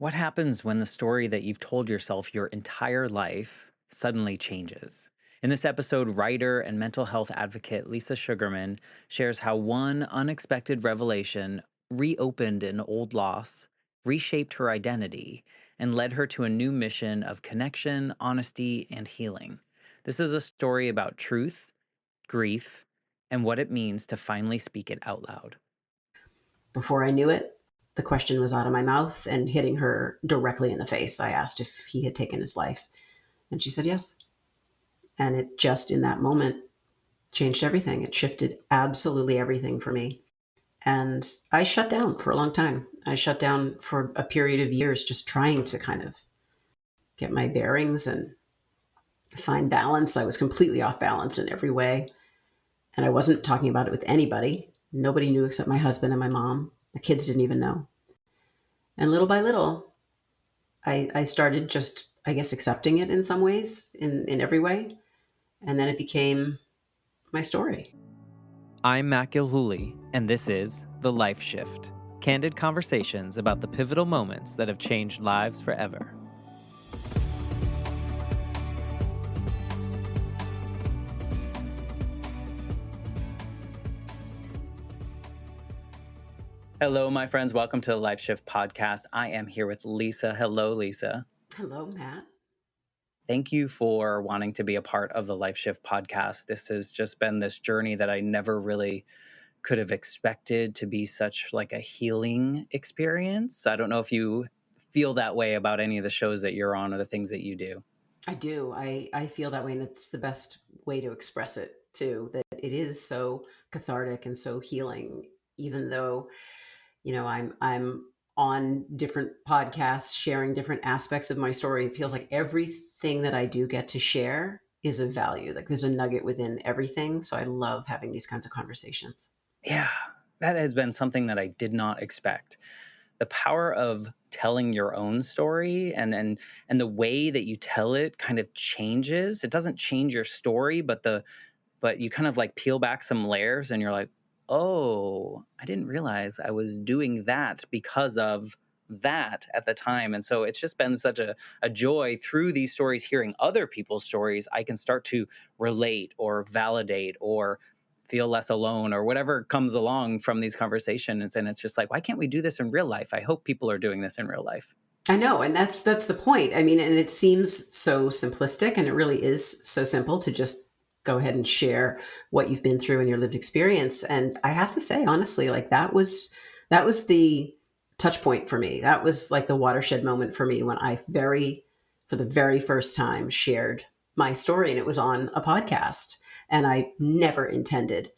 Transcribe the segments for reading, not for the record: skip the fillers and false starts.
What happens when the story that you've told yourself your entire life suddenly changes? In this episode, writer and mental health advocate Lisa Sugarman shares how one unexpected revelation reopened an old loss, reshaped her identity, and led her to a new mission of connection, honesty, and healing. This is a story about truth, grief, and what it means to finally speak it out loud. Before I knew it, the question was out of my mouth and hitting her directly in the face. I asked if he had taken his life, and she said yes. And it just in that moment changed everything. It shifted absolutely everything for me. And I shut down for a long time. I shut down for a period of years, just trying to kind of get my bearings and find balance. I was completely off balance in every way. And I wasn't talking about it with anybody. Nobody knew except my husband and my mom. The kids didn't even know. And little by little, I started just, I guess, accepting it in some ways, in every way. And then it became my story. I'm Matt Gilhooly, and this is The Life Shift, candid conversations about the pivotal moments that have changed lives forever. Hello, my friends. Welcome to the Life Shift podcast. I am here with Lisa. Hello, Lisa. Hello, Matt. Thank you for wanting to be a part of the Life Shift podcast. This has just been this journey that I never really could have expected to be such like a healing experience. I don't know if you feel that way about any of the shows that you're on or the things that you do. I do. I feel that way, and it's the best way to express it too, that it is so cathartic and so healing, even though, I'm on different podcasts sharing different aspects of my story. It feels like everything that I do get to share is of value. Like there's a nugget within everything. So I love having these kinds of conversations. Yeah, that has been something that I did not expect. The power of telling your own story and the way that you tell it kind of changes. It doesn't change your story, but you kind of like peel back some layers and you're like, "Oh, I didn't realize I was doing that because of that at the time." And so it's just been such a joy through these stories, hearing other people's stories. I can start to relate or validate or feel less alone or whatever comes along from these conversations. And it's just like, why can't we do this in real life? I hope people are doing this in real life. I know, and that's the point. I mean, and it seems so simplistic, and it really is so simple to just go ahead and share what you've been through and your lived experience. And I have to say, honestly, like that was the touch point for me. That was like the watershed moment for me when for the very first time, shared my story, and it was on a podcast. And I never intended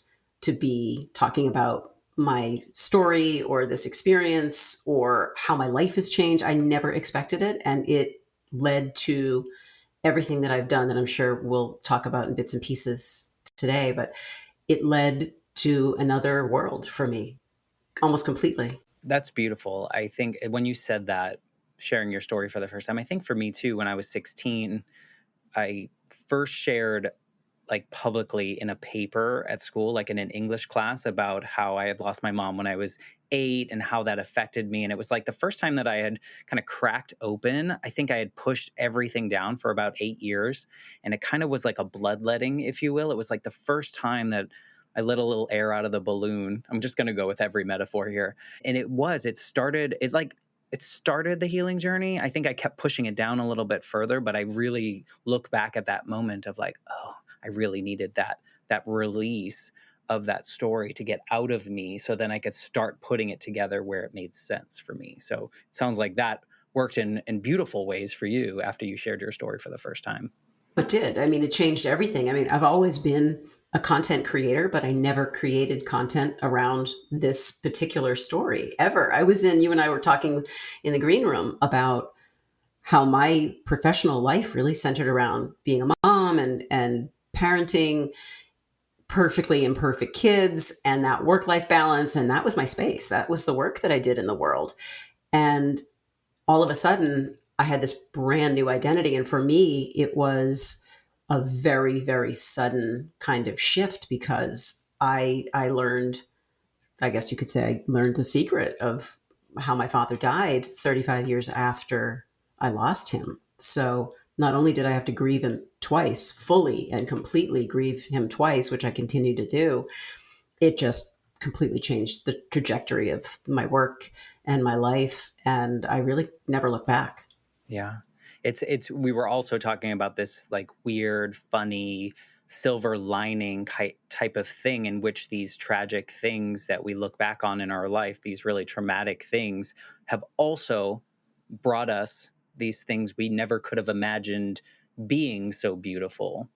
to be talking about my story or this experience or how my life has changed. I never expected it. And it led to everything that I've done that I'm sure we'll talk about in bits and pieces today. But it led to another world for me almost completely. That's beautiful. I think when you said that, sharing your story for the first time, I think for me too, when I was 16, I first shared like publicly in a paper at school, like in an English class, about how I had lost my mom when I was 8 and how that affected me. And it was like the first time that I had kind of cracked open. I think I had pushed everything down for about 8 years. And it kind of was like a bloodletting, if you will. It was like the first time that I let a little air out of the balloon. I'm just going to go with every metaphor here. And it started the healing journey. I think I kept pushing it down a little bit further, but I really look back at that moment of like, oh, I really needed that release of that story to get out of me so then I could start putting it together where it made sense for me. So it sounds like that worked in beautiful ways for you after you shared your story for the first time. It did. I mean, it changed everything. I mean, I've always been a content creator, but I never created content around this particular story ever. You and I were talking in the green room about how my professional life really centered around being a mom and parenting perfectly imperfect kids and that work-life balance. And that was my space. That was the work that I did in the world. And all of a sudden, I had this brand new identity. And for me, it was a very, very sudden kind of shift because I learned, I guess you could say, I learned the secret of how my father died 35 years after I lost him. So not only did I have to grieve him twice, fully and completely grieve him twice, which I continue to do, it just completely changed the trajectory of my work and my life. And I really never look back. Yeah. It's we were also talking about this like weird, funny silver lining type of thing in which these tragic things that we look back on in our life, these really traumatic things, have also brought us these things we never could have imagined being so beautiful,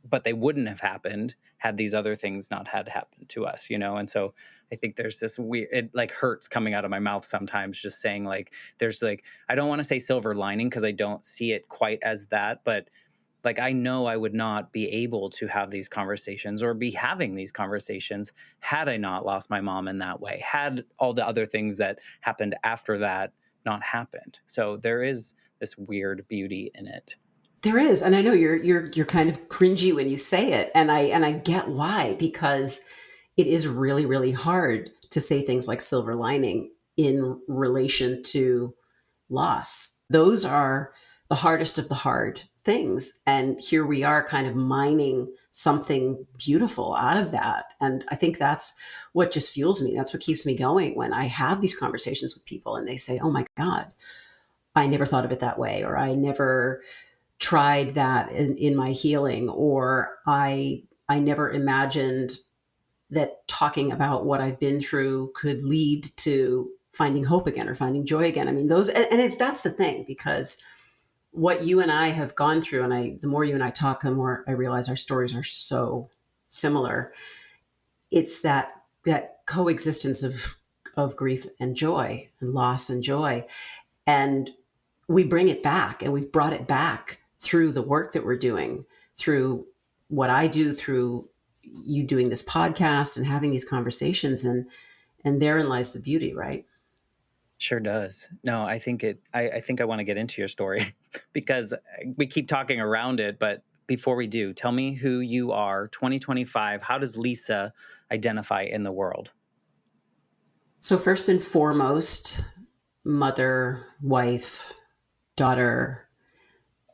but they wouldn't have happened had these other things not had happened to us, you know? And so I think there's this weird, it like hurts coming out of my mouth sometimes just saying like, there's like, I don't want to say silver lining because I don't see it quite as that, but like I know I would not be able to have these conversations or be having these conversations had I not lost my mom in that way, had all the other things that happened after that not happened. So there is this weird beauty in it. There is, and I know you're kind of cringy when you say it, and I get why, because it is really really hard to say things like silver lining in relation to loss. Those are the hardest of the hard things, and here we are kind of mining something beautiful out of that. And I think that's what just fuels me. That's what keeps me going when I have these conversations with people and they say, "Oh my god, I never thought of it that way," or "I never tried that in my healing," or I never imagined that talking about what I've been through could lead to finding hope again or finding joy again. I mean, those, and it's, that's the thing, because what you and I have gone through, and the more you and I talk, the more I realize our stories are so similar. It's that coexistence of grief and joy, and loss and joy. And we bring it back, and we've brought it back through the work that we're doing, through what I do, through you doing this podcast and having these conversations. And therein lies the beauty, right? Sure does. No, I think I think I want to get into your story because we keep talking around it. But before we do, tell me who you are, 2025. How does Lisa identify in the world? So first and foremost, mother, wife, daughter.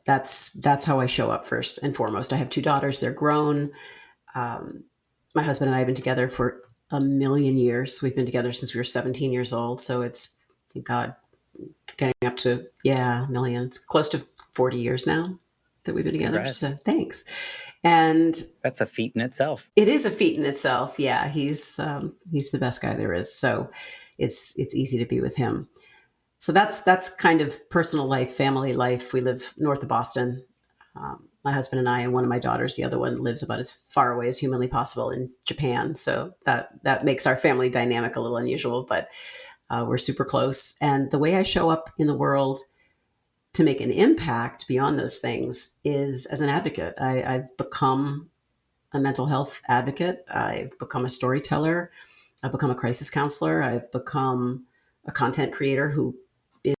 That's how I show up first and foremost. I have two daughters. They're grown. Um, my husband and I have been together for a million years. We've been together since we were 17 years old. So it's, God, getting up to, yeah, millions, close to 40 years now that we've been together. So Congrats. thanks. And That's a feat in itself. it is a feat in itself. Yeah, he's the best guy there is. So it's easy to be with him. So that's kind of personal life, family life. We live north of Boston. My husband and I, and one of my daughters, the other one lives about as far away as humanly possible in Japan. So that makes our family dynamic a little unusual, but we're super close. And the way I show up in the world to make an impact beyond those things is as an advocate. I've become a mental health advocate. I've become a storyteller. I've become a crisis counselor. I've become a content creator who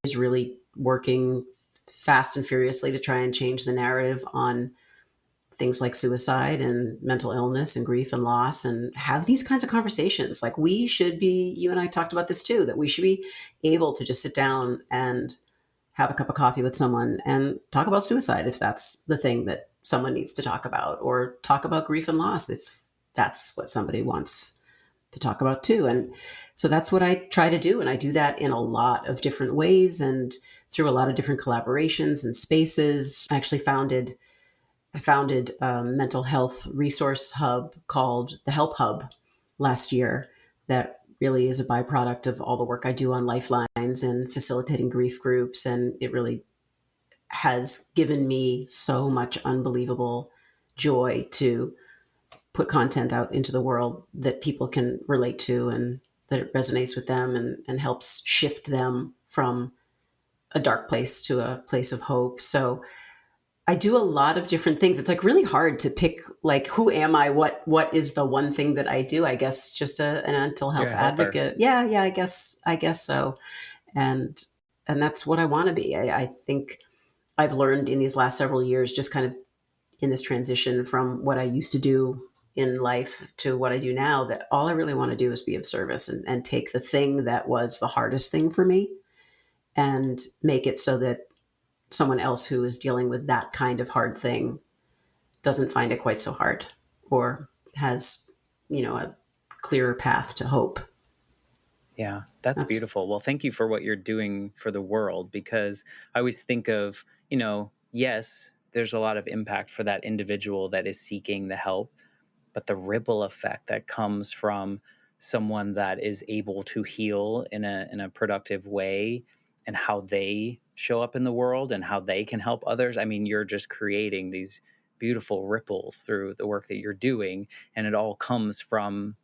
is really working fast and furiously to try and change the narrative on things like suicide and mental illness and grief and loss, and have these kinds of conversations. Like, we should be, you and I talked about this too, that we should be able to just sit down and have a cup of coffee with someone and talk about suicide if that's the thing that someone needs to talk about, or talk about grief and loss if that's what somebody wants to talk about too. And so that's what I try to do. And I do that in a lot of different ways and through a lot of different collaborations and spaces. I founded a mental health resource hub called the Help Hub last year, that really is a byproduct of all the work I do on Lifelines and facilitating grief groups. And it really has given me so much unbelievable joy to put content out into the world that people can relate to, and that it resonates with them, and helps shift them from a dark place to a place of hope. So I do a lot of different things. It's like really hard to pick, like, who am I? What is the one thing that I do? I guess just a mental You're health a helper. advocate. Yeah, I guess so. And and that's what I want to be. I think I've learned in these last several years, just kind of in this transition from what I used to do in life to what I do now that all I really want to do is be of service and take the thing that was the hardest thing for me and make it so that someone else who is dealing with that kind of hard thing doesn't find it quite so hard or has, a clearer path to hope. Yeah, that's That's beautiful. Well, thank you for what you're doing for the world, because I always think of, yes, there's a lot of impact for that individual that is seeking the help, but the ripple effect that comes from someone that is able to heal in a productive way, and how they show up in the world and how they can help others. I mean, you're just creating these beautiful ripples through the work that you're doing, and it all comes from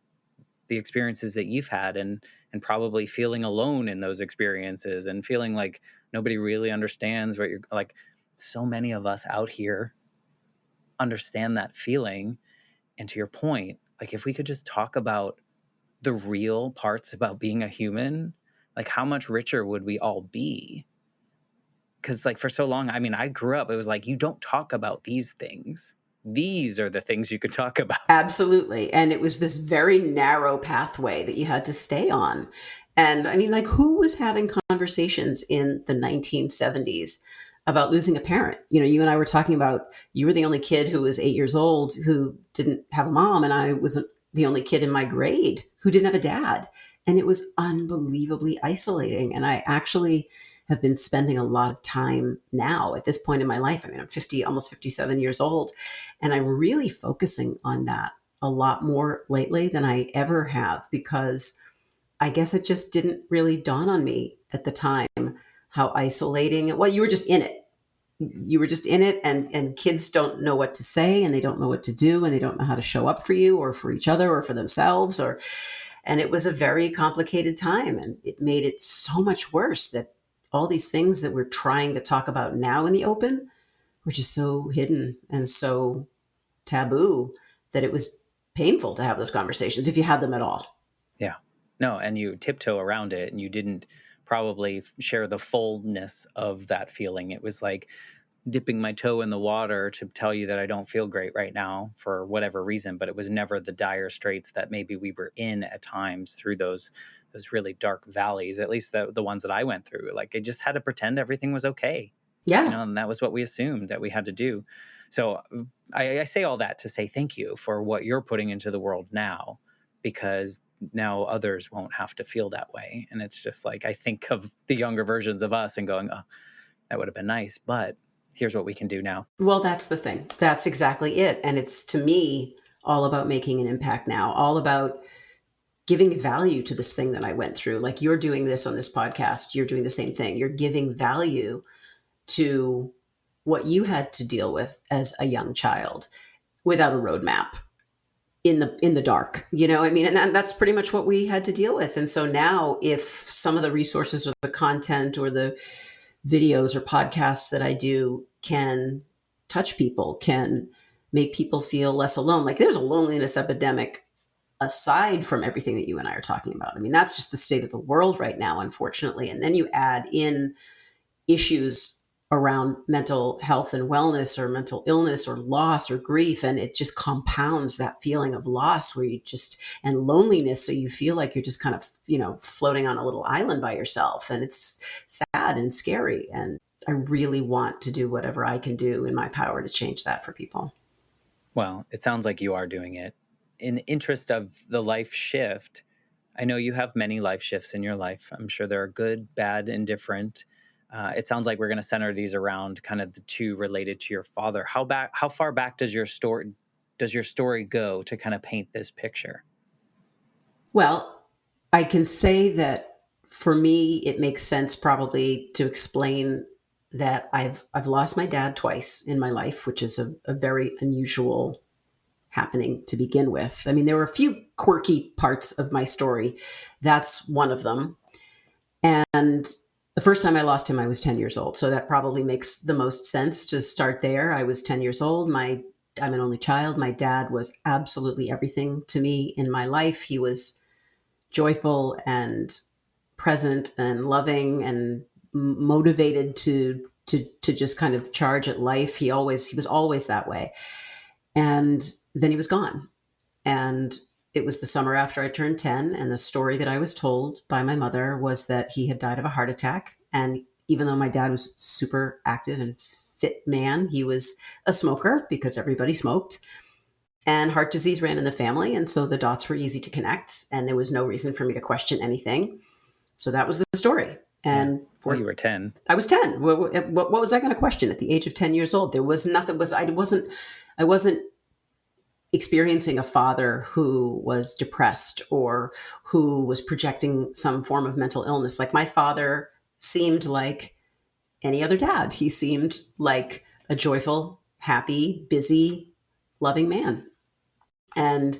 the experiences that you've had, and probably feeling alone in those experiences and feeling like nobody really understands what you're like. So many of us out here understand that feeling. And to your point, like, if we could just talk about the real parts about being a human, like, how much richer would we all be? Because, like, for so long, I mean, I grew up, it was like, you don't talk about these things. These are the things you could talk about. absolutely. And it was this very narrow pathway that you had to stay on. And I mean, like, who was having conversations in the 1970s about losing a parent? You and I were talking about you were the only kid who was 8 years old who didn't have a mom, and I was the only kid in my grade who didn't have a dad. And it was unbelievably isolating. And I actually have been spending a lot of time now at this point in my life. I mean, I'm 50, almost 57 years old, and I'm really focusing on that a lot more lately than I ever have, because I guess it just didn't really dawn on me at the time how isolating. Well, you were just in it. You were just in it, and kids don't know what to say, and they don't know what to do, and they don't know how to show up for you or for each other or for themselves. And it was a very complicated time, and it made it so much worse that all these things that we're trying to talk about now in the open were just so hidden and so taboo that it was painful to have those conversations if you had them at all. Yeah. No, and you tiptoe around it, and you didn't probably share the fullness of that feeling. It was like dipping my toe in the water to tell you that I don't feel great right now for whatever reason, but it was never the dire straits that maybe we were in at times through those really dark valleys, at least the ones that I went through. Like, I just had to pretend everything was okay, Yeah. and that was what we assumed that we had to do. So I say all that to say thank you for what you're putting into the world now, because now others won't have to feel that way. And it's just like, I think of the younger versions of us and going, oh, that would have been nice, but here's what we can do now. Well, that's the thing. That's exactly it. And it's, to me, all about making an impact now, all about giving value to this thing that I went through. Like, you're doing this on this podcast, you're doing the same thing. You're giving value to what you had to deal with as a young child without a roadmap in the dark. I mean, and that's pretty much what we had to deal with. And so now, if some of the resources or the content or the videos or podcasts that I do can touch people, can make people feel less alone. Like, there's a loneliness epidemic aside from everything that you and I are talking about. I mean, that's just the state of the world right now, unfortunately. And then you add in issues around mental health and wellness or mental illness or loss or grief, and it just compounds that feeling of loss where you just, and loneliness, so you feel like you're just kind of floating on a little island by yourself, and it's sad and scary. And I really want to do whatever I can do in my power to change that for people. Well, it sounds like you are doing it. In the interest of the life shift, I know you have many life shifts in your life. I'm sure there are good, bad, and different. It sounds like we're going to center these around kind of the two related to your father. How far back does your story go to kind of paint this picture? Well, I can say that for me, it makes sense probably to explain that I've lost my dad twice in my life, which is a very unusual happening to begin with. I mean, there were a few quirky parts of my story. That's one of them. And the first time I lost him, I was 10 years old. So that probably makes the most sense to start there. I was 10 years old. I'm an only child. My dad was absolutely everything to me in my life. He was joyful and present and loving and motivated to just kind of charge at life. He was always that way. And then he was gone. And it was the summer after I turned 10. And the story that I was told by my mother was that he had died of a heart attack. And even though my dad was super active and fit man, he was a smoker because everybody smoked. And heart disease ran in the family. And so the dots were easy to connect. And there was no reason for me to question anything. So that was the story. Yeah. And Well, for you were 10. I was 10. What was I going to question at the age of 10 years old? There was nothing. I wasn't experiencing a father who was depressed or who was projecting some form of mental illness. Like, my father seemed like any other dad. He seemed like a joyful, happy, busy, loving man. And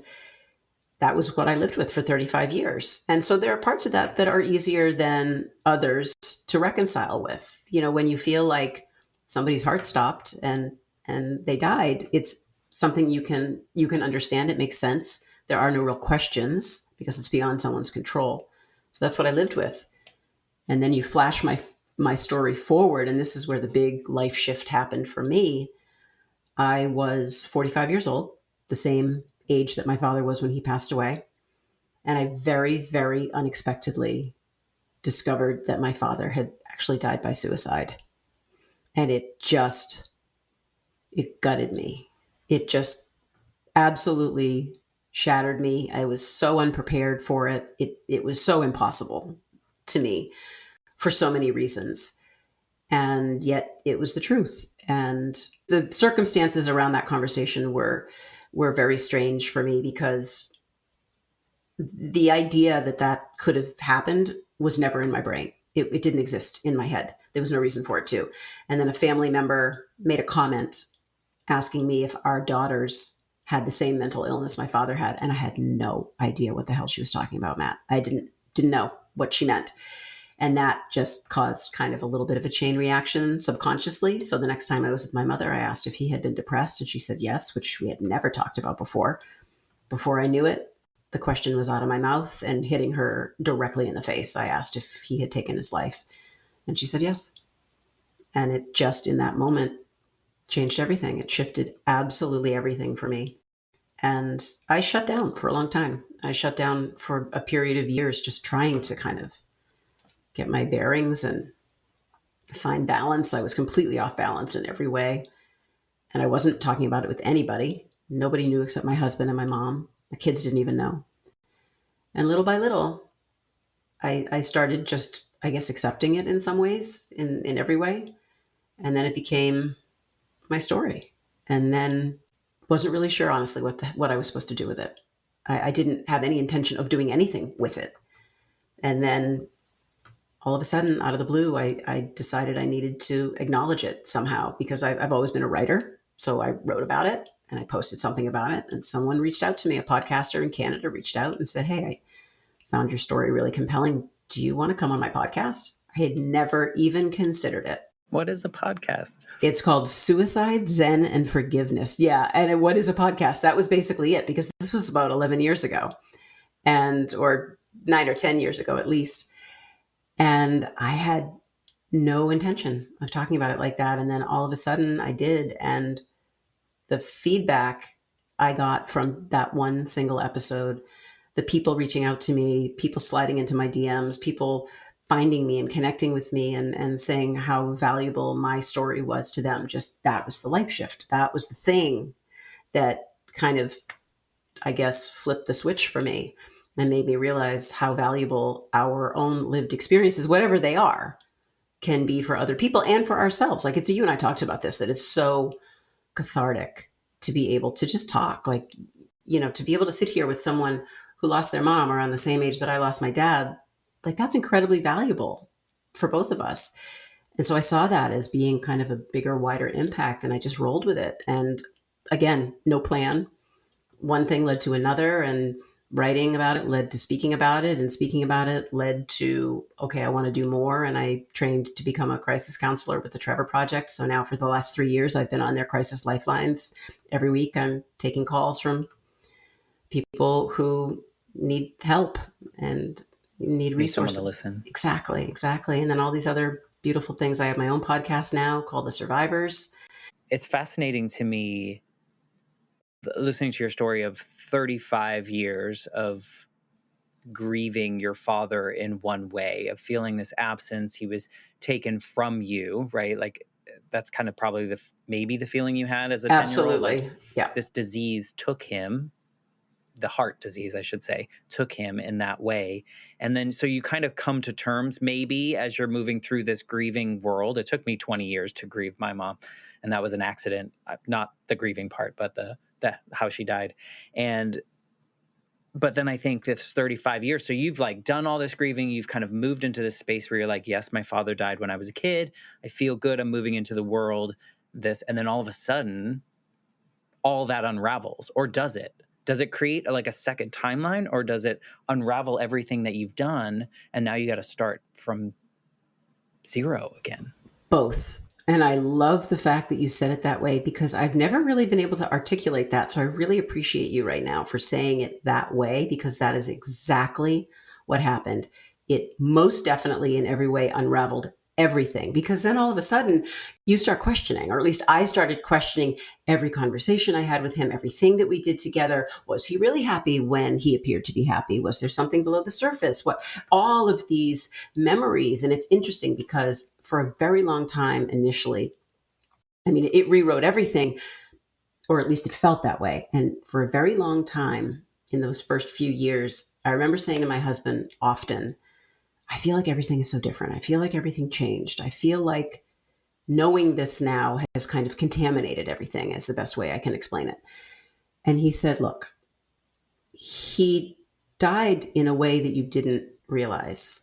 that was what I lived with for 35 years. And so there are parts of that that are easier than others to reconcile with. You know, when you feel like somebody's heart stopped and they died, it's something you can understand. It makes sense. There are no real questions because it's beyond someone's control. So that's what I lived with. And then you flash my story forward, and this is where the big life shift happened for me. I was 45 years old, the same age that my father was when he passed away. And I very, very unexpectedly discovered that my father had actually died by suicide. And it gutted me. It just absolutely shattered me. I was so unprepared for it. It was so impossible to me for so many reasons. And yet it was the truth. And the circumstances around that conversation were very strange for me, because the idea that that could have happened was never in my brain. It didn't exist in my head. There was no reason for it to. And then a family member made a comment asking me if our daughters had the same mental illness my father had. And I had no idea what the hell she was talking about, Matt. I didn't know what she meant. And that just caused kind of a little bit of a chain reaction subconsciously. So the next time I was with my mother, I asked if he had been depressed, and she said yes, which we had never talked about before. Before I knew it, the question was out of my mouth and hitting her directly in the face. I asked if he had taken his life, and she said yes. And it just, in that moment, changed everything. It shifted absolutely everything for me. And I shut down for a long time. I shut down for a period of years, just trying to kind of get my bearings and find balance. I was completely off balance in every way. And I wasn't talking about it with anybody. Nobody knew except my husband and my mom. My kids didn't even know. And little by little, I started just, I guess, accepting it in some ways, in every way. And then it became my story. And then wasn't really sure, honestly, what I was supposed to do with it. I didn't have any intention of doing anything with it. And then all of a sudden, out of the blue, I decided I needed to acknowledge it somehow, because I've always been a writer. So I wrote about it and I posted something about it. And someone reached out to me, a podcaster in Canada reached out and said, "Hey, I found your story really compelling. Do you want to come on my podcast?" I had never even considered it. What is a podcast? It's called Suicide, Zen, and Forgiveness. Yeah. And what is a podcast? That was basically it, because this was about 11 years ago, or 9 or 10 years ago at least. And I had no intention of talking about it like that. And then all of a sudden I did. And the feedback I got from that one single episode, the people reaching out to me, people sliding into my DMs, people finding me and connecting with me and saying how valuable my story was to them. Just, that was the life shift. That was the thing that kind of, I guess, flipped the switch for me and made me realize how valuable our own lived experiences, whatever they are, can be for other people and for ourselves. Like, it's you and I talked about this, that it's so cathartic to be able to just talk, like, to be able to sit here with someone who lost their mom around the same age that I lost my dad. Like, that's incredibly valuable for both of us. And so I saw that as being kind of a bigger, wider impact, and I just rolled with it. And again, no plan. One thing led to another, and writing about it led to speaking about it, and speaking about it led to, okay, I want to do more. And I trained to become a crisis counselor with the Trevor Project. So now for the last 3 years, I've been on their crisis lifelines. Every week I'm taking calls from people who need help and need Need someone resources. to listen. Exactly. And then all these other beautiful things. I have my own podcast now called The Survivors. It's fascinating to me listening to your story of 35 years of grieving your father in one way, of feeling this absence. He was taken from you, right? Like that's kind of probably maybe the feeling you had as a 10-year-old, like Absolutely. Yeah. this disease took him, the heart disease, I should say, took him in that way. And then so you kind of come to terms maybe as you're moving through this grieving world. It took me 20 years to grieve my mom, and that was an accident, not the grieving part, but the how she died. And but then I think this 35 years, so you've like done all this grieving, you've kind of moved into this space where you're like, yes, my father died when I was a kid. I feel good. I'm moving into the world, this, and then all of a sudden, all that unravels. Or does it? Does it create like a second timeline, or does it unravel everything that you've done and now you got to start from zero again? Both. And I love the fact that you said it that way, because I've never really been able to articulate that. So I really appreciate you right now for saying it that way, because that is exactly what happened. It most definitely in every way unraveled everything, because then all of a sudden you start questioning, or at least I started questioning every conversation I had with him, everything that we did together. Was he really happy when he appeared to be happy? Was there something below the surface? What, all of these memories. And it's interesting because for a very long time initially, I mean, it rewrote everything, or at least it felt that way. And for a very long time in those first few years, I remember saying to my husband often, I feel like everything is so different. I feel like everything changed. I feel like knowing this now has kind of contaminated everything, is the best way I can explain it. And he said, look, he died in a way that you didn't realize.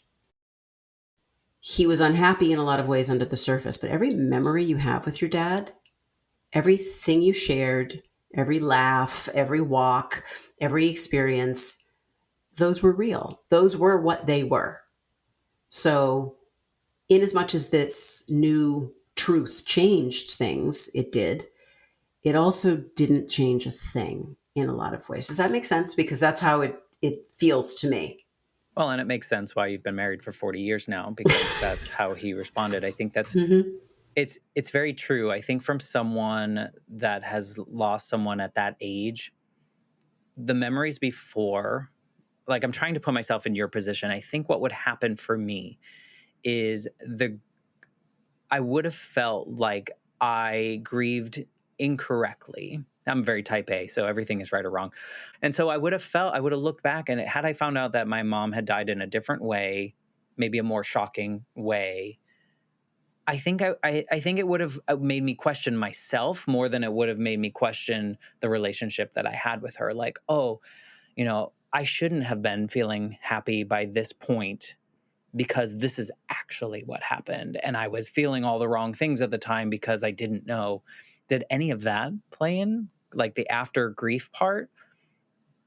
He was unhappy in a lot of ways under the surface, but every memory you have with your dad, everything you shared, every laugh, every walk, every experience, those were real. Those were what they were. So, in as much as this new truth changed things, it did, it also didn't change a thing in a lot of ways. Does that make sense? Because that's how it feels to me. Well, and it makes sense why you've been married for 40 years now, because that's how he responded. I think that's Mm-hmm. it's very true. I think from someone that has lost someone at that age, the memories before, like I'm trying to put myself in your position. I think what would happen for me is I would have felt like I grieved incorrectly. I'm very type A, so everything is right or wrong. And so I would have looked back, and had I found out that my mom had died in a different way, maybe a more shocking way, I think it would have made me question myself more than it would have made me question the relationship that I had with her. Like, oh, I shouldn't have been feeling happy by this point because this is actually what happened. And I was feeling all the wrong things at the time because I didn't know. Did any of that play in? Like the after grief part?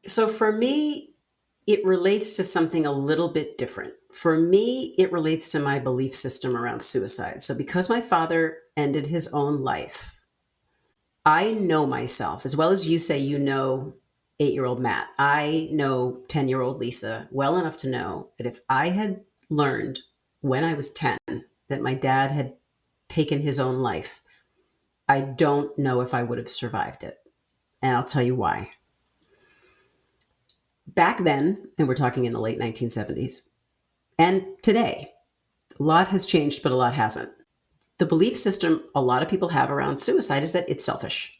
So for me, it relates to something a little bit different. For me, it relates to my belief system around suicide. So because my father ended his own life, I know myself as well as you say, 8-year-old Matt. I know 10-year-old Lisa well enough to know that if I had learned when I was 10 that my dad had taken his own life, I don't know if I would have survived it. And I'll tell you why. Back then, and we're talking in the late 1970s, and today, a lot has changed, but a lot hasn't. The belief system a lot of people have around suicide is that it's selfish.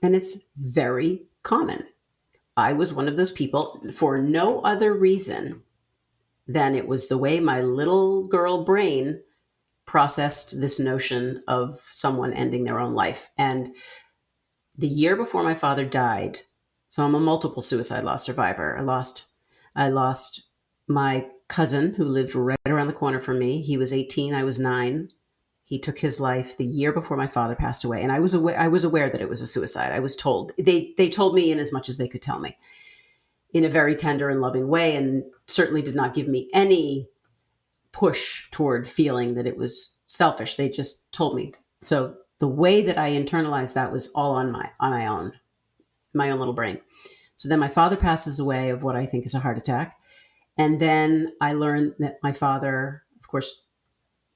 And it's very common. I was one of those people for no other reason than it was the way my little girl brain processed this notion of someone ending their own life. And the year before my father died, so I'm a multiple suicide loss survivor. I lost my cousin who lived right around the corner from me. He was 18, I was 9. He took his life the year before my father passed away, and I was aware that it was a suicide. I was told. They told me in as much as they could tell me, in a very tender and loving way, and certainly did not give me any push toward feeling that it was selfish. They just told me. So the way that I internalized that was all on my own little brain. So then my father passes away of what I think is a heart attack. And then I learned that my father, of course,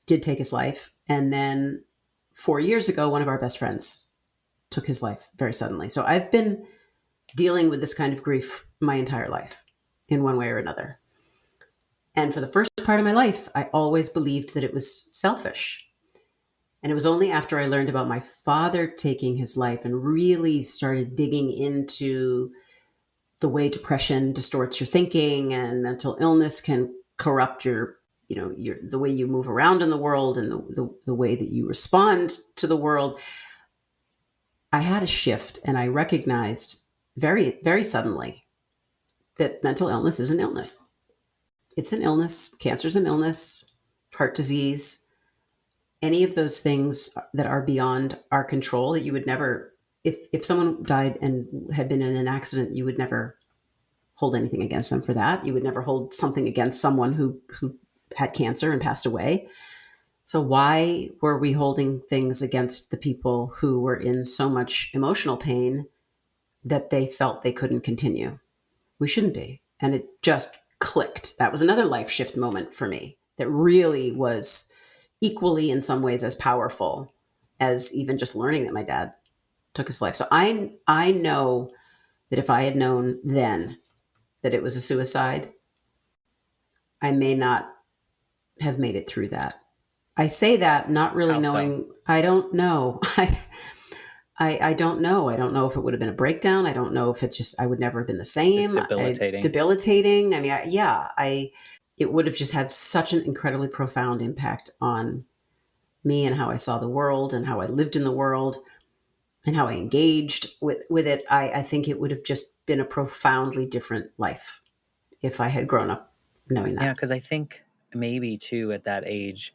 did take his life. And then 4 years ago, one of our best friends took his life very suddenly. So I've been dealing with this kind of grief my entire life in one way or another. And for the first part of my life, I always believed that it was selfish. And it was only after I learned about my father taking his life and really started digging into the way depression distorts your thinking and mental illness can corrupt your, the way you move around in the world and the way that you respond to the world. I had a shift and I recognized very, very suddenly that mental illness is an illness. It's an illness. Cancer's an illness, heart disease, any of those things that are beyond our control that you would never, if someone died and had been in an accident, you would never hold anything against them for that. You would never hold something against someone who had cancer and passed away. So why were we holding things against the people who were in so much emotional pain that they felt they couldn't continue? We shouldn't be. And it just clicked. That was another life shift moment for me that really was equally in some ways as powerful as even just learning that my dad took his life. So I know that if I had known then that it was a suicide, I may not have made it through that. I say that not really How so? knowing. I don't know. I don't know. I don't know if it would have been a breakdown. I don't know if it's just I would never have been the Just same. debilitating. Debilitating. I mean, it would have just had such an incredibly profound impact on me and how I saw the world and how I lived in the world and how I engaged with it. I think it would have just been a profoundly different life if I had grown up knowing Yeah, that. because I think maybe too at that age,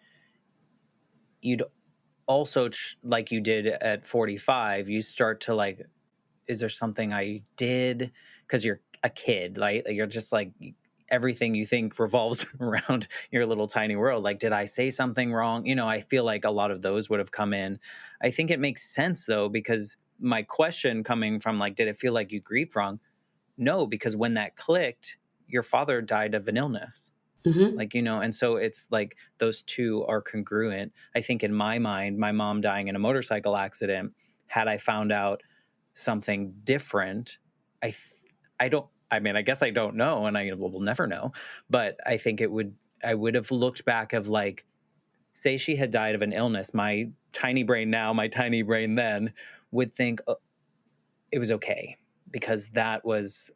you'd also, like you did at 45, you start to like, is there something I did? Because you're a kid, right? Like, you're just like, everything you think revolves around your little tiny world. Like, did I say something wrong? I feel like a lot of those would have come in. I think it makes sense though, because my question coming from like, did it feel like you grieved wrong? No, because when that clicked, your father died of an illness. Hmm. Like, and so it's like those two are congruent. I think in my mind, my mom dying in a motorcycle accident, had I found out something different, I th- I don't I mean, I guess I don't know, and I will never know, but I think I would have looked back of like, say she had died of an illness, my tiny brain now, my tiny brain then would think, oh, it was okay, because that was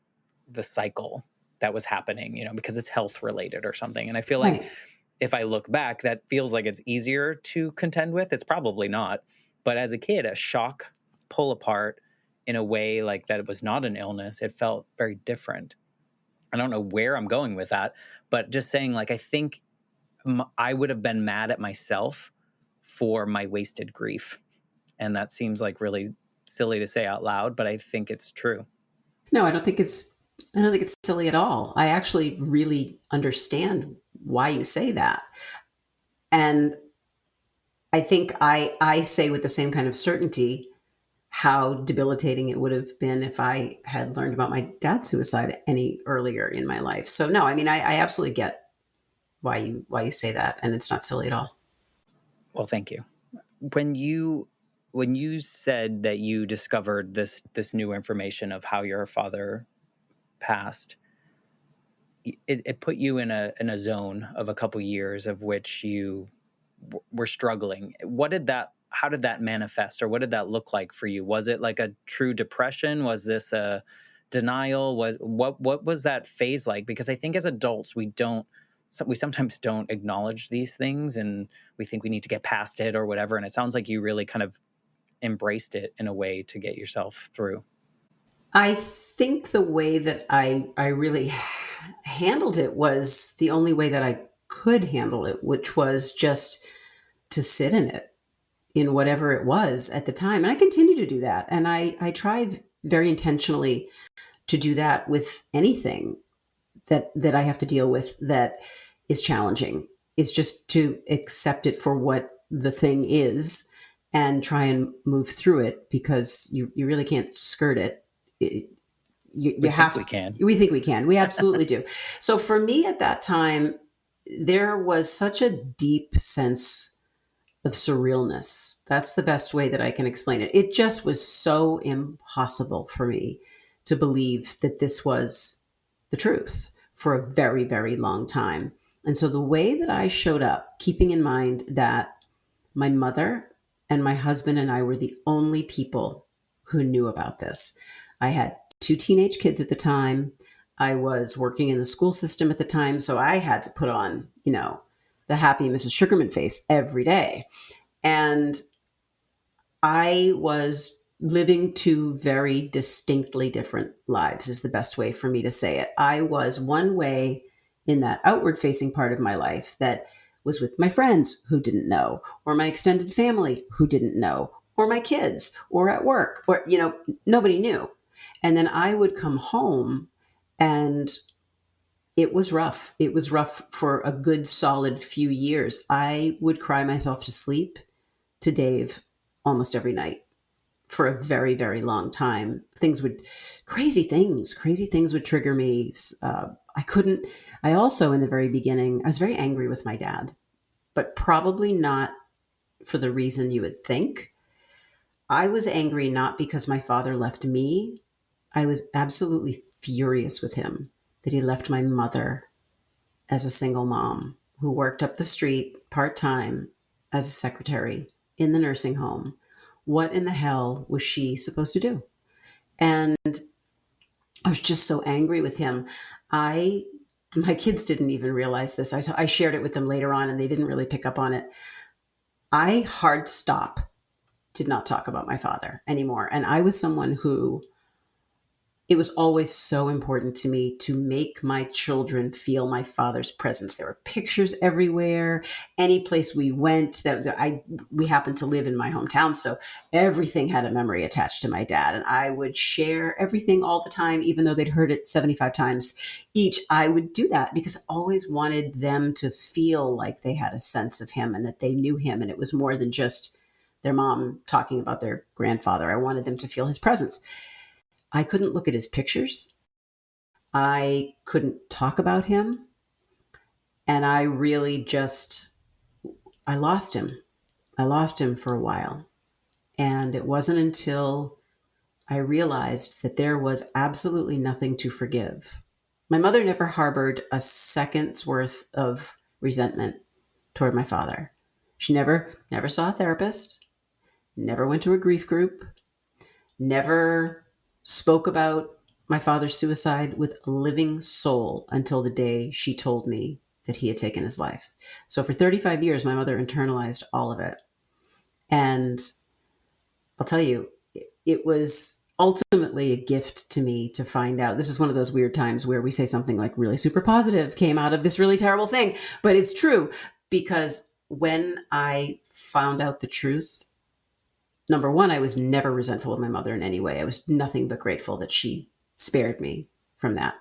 the cycle that was happening, because it's health related or something. And I feel like Right. if I look back, that feels like it's easier to contend with. It's probably not. But as a kid, a shock pull apart in a way like that, it was not an illness, it felt very different. I don't know where I'm going with that, but just saying, like, I think I would have been mad at myself for my wasted grief. And that seems like really silly to say out loud, but I think it's true. No, I don't think it's silly at all. I actually really understand why you say that. And I think I say with the same kind of certainty how debilitating it would have been if I had learned about my dad's suicide any earlier in my life. So no, I mean I absolutely get why you say that, and it's not silly at all. Well, thank you. When you said that you discovered this new information of how your father passed, it put you in a zone of a couple years of which you were struggling. How did that manifest, or what did that look like for you? Was it like a true depression? Was this a denial? What was that phase like? Because I think as adults we sometimes don't acknowledge these things, and we think we need to get past it or whatever. And it sounds like you really kind of embraced it in a way to get yourself through. I think the way that I really handled it was the only way that I could handle it, which was just to sit in it, in whatever it was at the time. And I continue to do that. And I try very intentionally to do that with anything that I have to deal with that is challenging, is just to accept it for what the thing is and try and move through it because you really can't skirt it. You We think have, we can. we think we can. We absolutely do. So for me at that time, there was such a deep sense of surrealness. That's the best way that I can explain it. It just was so impossible for me to believe that this was the truth for a very, very long time. And so the way that I showed up, keeping in mind that my mother and my husband and I were the only people who knew about this. I had two teenage kids at the time. I was working in the school system at the time, so I had to put on, the happy Mrs. Sugarman face every day. And I was living two very distinctly different lives, is the best way for me to say it. I was one way in that outward facing part of my life that was with my friends who didn't know, or my extended family who didn't know, or my kids, or at work, or, nobody knew. And then I would come home and it was rough. It was rough for a good solid few years. I would cry myself to sleep to Dave almost every night for a very, very long time. Crazy things would trigger me. I couldn't, I also, in the very beginning, I was very angry with my dad, but probably not for the reason you would think. I was angry not because my father left me. I was absolutely furious with him that he left my mother as a single mom who worked up the street part time as a secretary in the nursing home. What in the hell was she supposed to do? And I was just so angry with him. I My kids didn't even realize this. I shared it with them later on and they didn't really pick up on it. I hard stop did not talk about my father anymore. And I was someone who it was always so important to me to make my children feel my father's presence. There were pictures everywhere. Any place we went, we happened to live in my hometown, so everything had a memory attached to my dad, and I would share everything all the time, even though they'd heard it 75 times each. I would do that because I always wanted them to feel like they had a sense of him and that they knew him, and it was more than just their mom talking about their grandfather. I wanted them to feel his presence. I couldn't look at his pictures. I couldn't talk about him. And I really just, I lost him. I lost him for a while. And it wasn't until I realized that there was absolutely nothing to forgive. My mother never harbored a second's worth of resentment toward my father. She never saw a therapist, never went to a grief group, never spoke about my father's suicide with a living soul until the day she told me that he had taken his life. So for 35 years, my mother internalized all of it. And I'll tell you, it was ultimately a gift to me to find out. This is one of those weird times where we say something like really super positive came out of this really terrible thing, but it's true because when I found out the truth, number one, I was never resentful of my mother in any way. I was nothing but grateful that she spared me from that.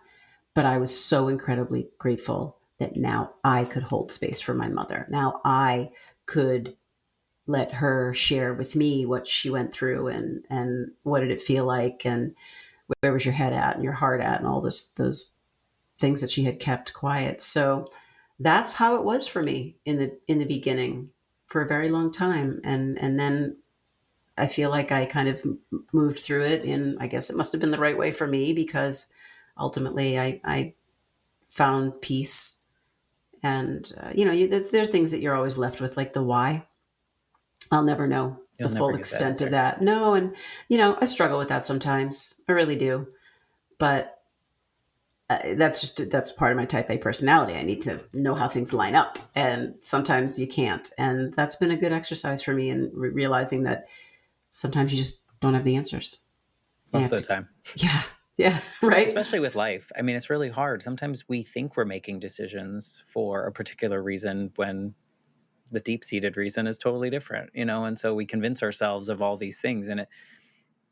But I was so incredibly grateful that now I could hold space for my mother. Now I could let her share with me what she went through and what did it feel like and where was your head at and your heart at and all those things that she had kept quiet. So that's how it was for me in the beginning for a very long time. And then I feel like I kind of moved through it, and I guess it must have been the right way for me because ultimately I found peace. And there's things that you're always left with, like the why. I'll never know the You'll never full get that extent of answer. that. No, and I struggle with that sometimes. I really do, but that's part of my type A personality. I need to know how things line up, and sometimes you can't. And that's been a good exercise for me in realizing that sometimes you just don't have the answers. You Most have of to, the time. yeah, yeah, right. Especially with life. I mean, it's really hard. Sometimes we think we're making decisions for a particular reason when the deep-seated reason is totally different, and so we convince ourselves of all these things. And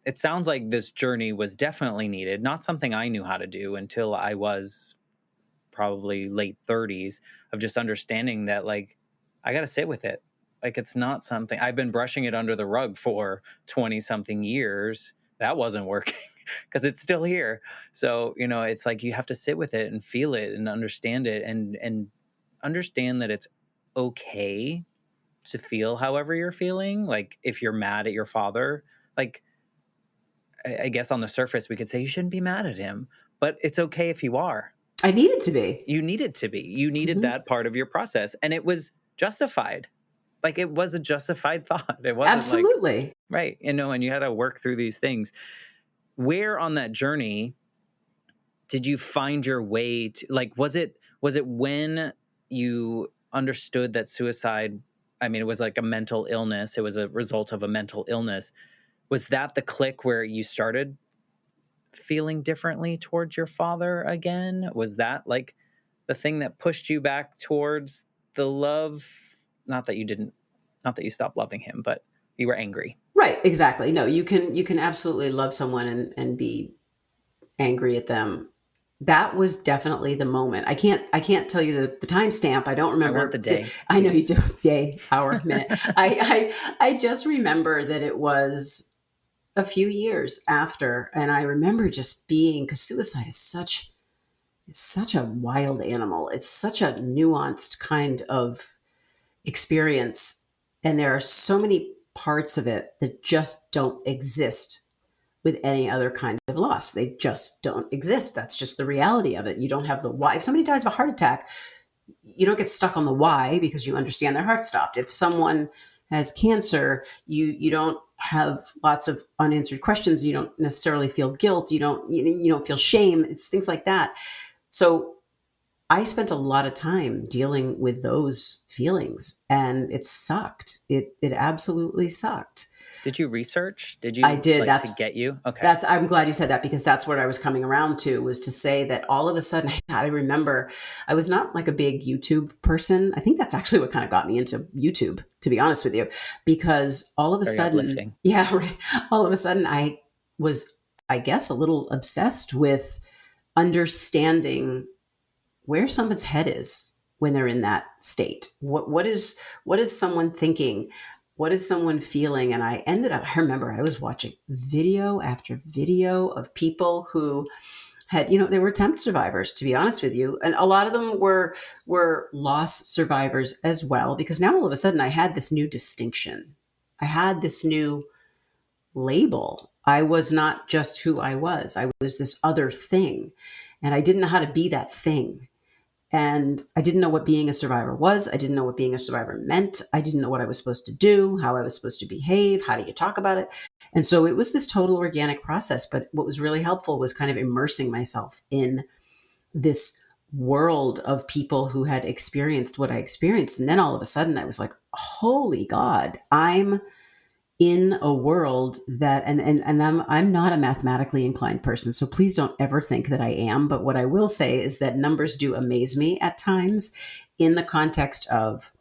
it sounds like this journey was definitely needed, not something I knew how to do until I was probably late 30s, of just understanding that, like, I got to sit with it. Like, it's not something I've been brushing it under the rug for 20 something years. That wasn't working because it's still here. So, it's like you have to sit with it and feel it and understand it, and understand that it's okay to feel however you're feeling. Like if you're mad at your father, like I guess on the surface we could say you shouldn't be mad at him, but it's okay if you are. I needed to be. You needed to be. You needed Mhm. that part of your process, and it was justified. Like it was a justified thought. It wasn't like Absolutely. right, and you had to work through these things. Where on that journey did you find your way to, like, was it when you understood that suicide, I mean, it was like a mental illness, it was a result of a mental illness. Was that the click where you started feeling differently towards your father again? Was that like the thing that pushed you back towards the love? Not that you didn't, not that you stopped loving him, but you were angry. Right, exactly. No, you can absolutely love someone and be angry at them. That was definitely the moment. I can't tell you the timestamp. I don't I want the remember. day, I know you please. do. Day, hour, minute. I just remember that it was a few years after, and I remember just being, because suicide is such a wild animal. It's such a nuanced kind of experience, and there are so many parts of it that just don't exist with any other kind of loss. They just don't exist. That's just the reality of it. You don't have the why. If somebody dies of a heart attack, you don't get stuck on the why because you understand their heart stopped. If someone has cancer, you don't have lots of unanswered questions. You don't necessarily feel guilt. You don't feel shame. It's things like that. So I spent a lot of time dealing with those feelings, and it sucked. It absolutely sucked. Did you research? Did I you did. like That's to get you? Okay. that's I'm glad you said that, because that's what I was coming around to, was to say that all of a sudden I remember I was not like a big YouTube person. I think that's actually what kind of got me into YouTube, to be honest with you, because all of a Very sudden, uplifting. yeah, right. All of a sudden I was, I guess, a little obsessed with understanding where someone's head is when they're in that state. What is someone thinking? What is someone feeling? And I remember I was watching video after video of people who had, they were attempt survivors, to be honest with you. And a lot of them were loss survivors as well, because now all of a sudden I had this new distinction. I had this new label. I was not just who I was. I was this other thing. And I didn't know how to be that thing. And I didn't know what being a survivor was. I didn't know what being a survivor meant. I didn't know what I was supposed to do, how I was supposed to behave, how do you talk about it. And so it was this total organic process. But what was really helpful was kind of immersing myself in this world of people who had experienced what I experienced. And then all of a sudden I was like, holy God, I'm in a world that, and I'm not a mathematically inclined person, so please don't ever think that I am. But what I will say is that numbers do amaze me at times, in the context of,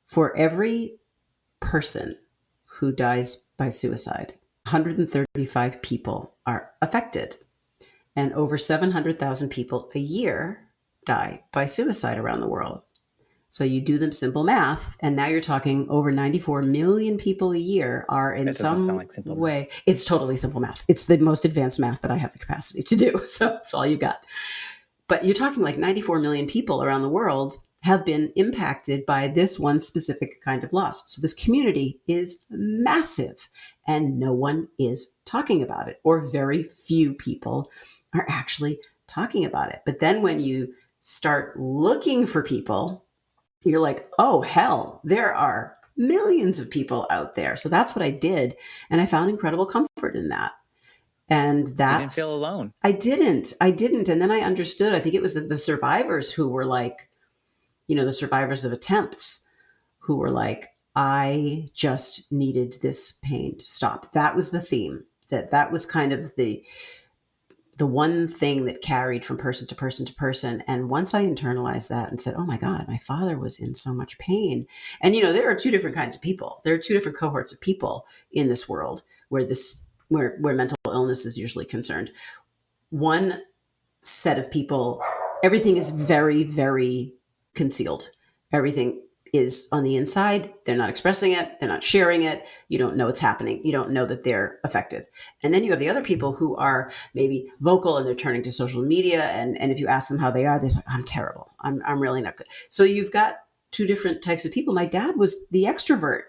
for every person who dies by suicide, 135 people are affected, and over 700,000 people a year die by suicide around the world. So you do them simple math, and now you're talking over 94 million people a year are in That doesn't sound some like simple math. way. It's totally simple math. It's the most advanced math that I have the capacity to do. So that's all you got. But you're talking like 94 million people around the world have been impacted by this one specific kind of loss. So this community is massive, and no one is talking about it, or very few people are actually talking about it. But then when you start looking for people, you're like, oh, hell, there are millions of people out there. So that's what I did. And I found incredible comfort in that. And You didn't feel that's, alone. I didn't. And then I understood, I think it was the survivors who were like, the survivors of attempts who were like, I just needed this pain to stop. That was the theme. That was kind of the one thing that carried from person to person to person. And once I internalized that and said, oh my God, my father was in so much pain. And, there are two different kinds of people. There are two different cohorts of people in this world where mental illness is usually concerned. One set of people, everything is very, very concealed. Everything is on the inside. They're not expressing it. They're not sharing it. You don't know what's happening. You don't know that they're affected. And then you have the other people who are maybe vocal, and they're turning to social media. And if you ask them how they are, they're like, I'm terrible. I'm really not good. So you've got two different types of people. My dad was the extrovert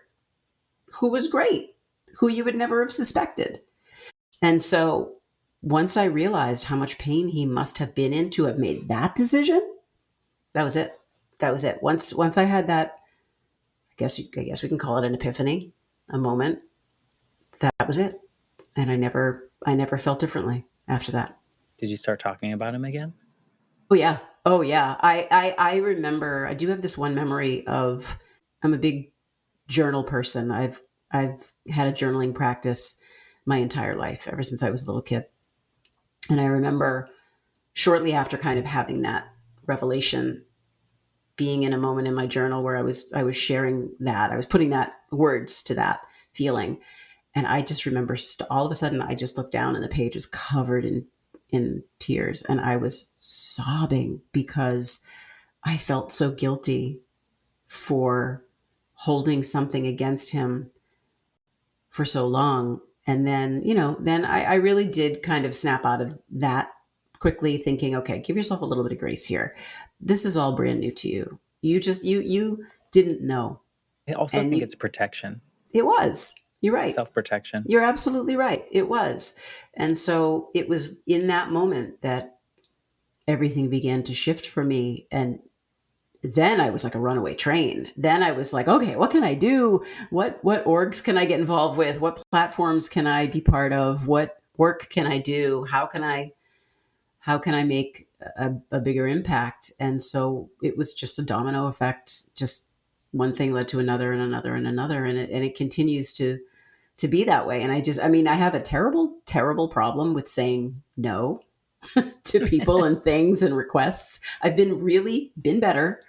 who was great, who you would never have suspected. And so once I realized how much pain he must have been in to have made that decision, that was it. That was it. Once I had that, I guess we can call it an epiphany, a moment. That was it. And I never felt differently after that. Did you start talking about him again? Oh yeah. Oh yeah. I remember, I do have this one memory of, I'm a big journal person. I've had a journaling practice my entire life, ever since I was a little kid. And I remember shortly after kind of having that revelation, being in a moment in my journal where I was sharing that. I was putting that words to that feeling. And I just remember all of a sudden I just looked down and the page was covered in tears, and I was sobbing because I felt so guilty for holding something against him for so long. And then, then I really did kind of snap out of that quickly, thinking, okay, give yourself a little bit of grace here. This is all brand new to you. You didn't know. I also And think it's protection, it was. You're right. self protection. You're absolutely right. It was. And so it was in that moment that everything began to shift for me. And then I was like a runaway train. Then I was like, okay, what can I do? What orgs can I get involved with? What platforms can I be part of? What work can I do? How can I make a bigger impact? And so it was just a domino effect. Just one thing led to another and another and another, and it continues to be that way. And I have a terrible, terrible problem with saying no to people and things and requests. I've been better.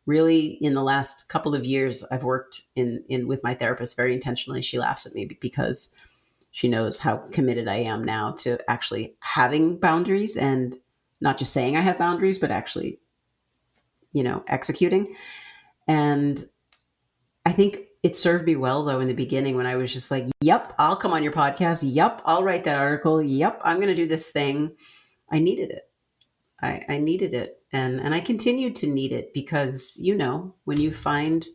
Really, in the last couple of years, I've worked in with my therapist very intentionally. She laughs at me because she knows how committed I am now to actually having boundaries, and not just saying I have boundaries, but actually, executing. And I think it served me well, though, in the beginning, when I was just like, yep, I'll come on your podcast. Yep, I'll write that article. Yep, I'm going to do this thing. I needed it. I needed it. And I continue to need it because, when you find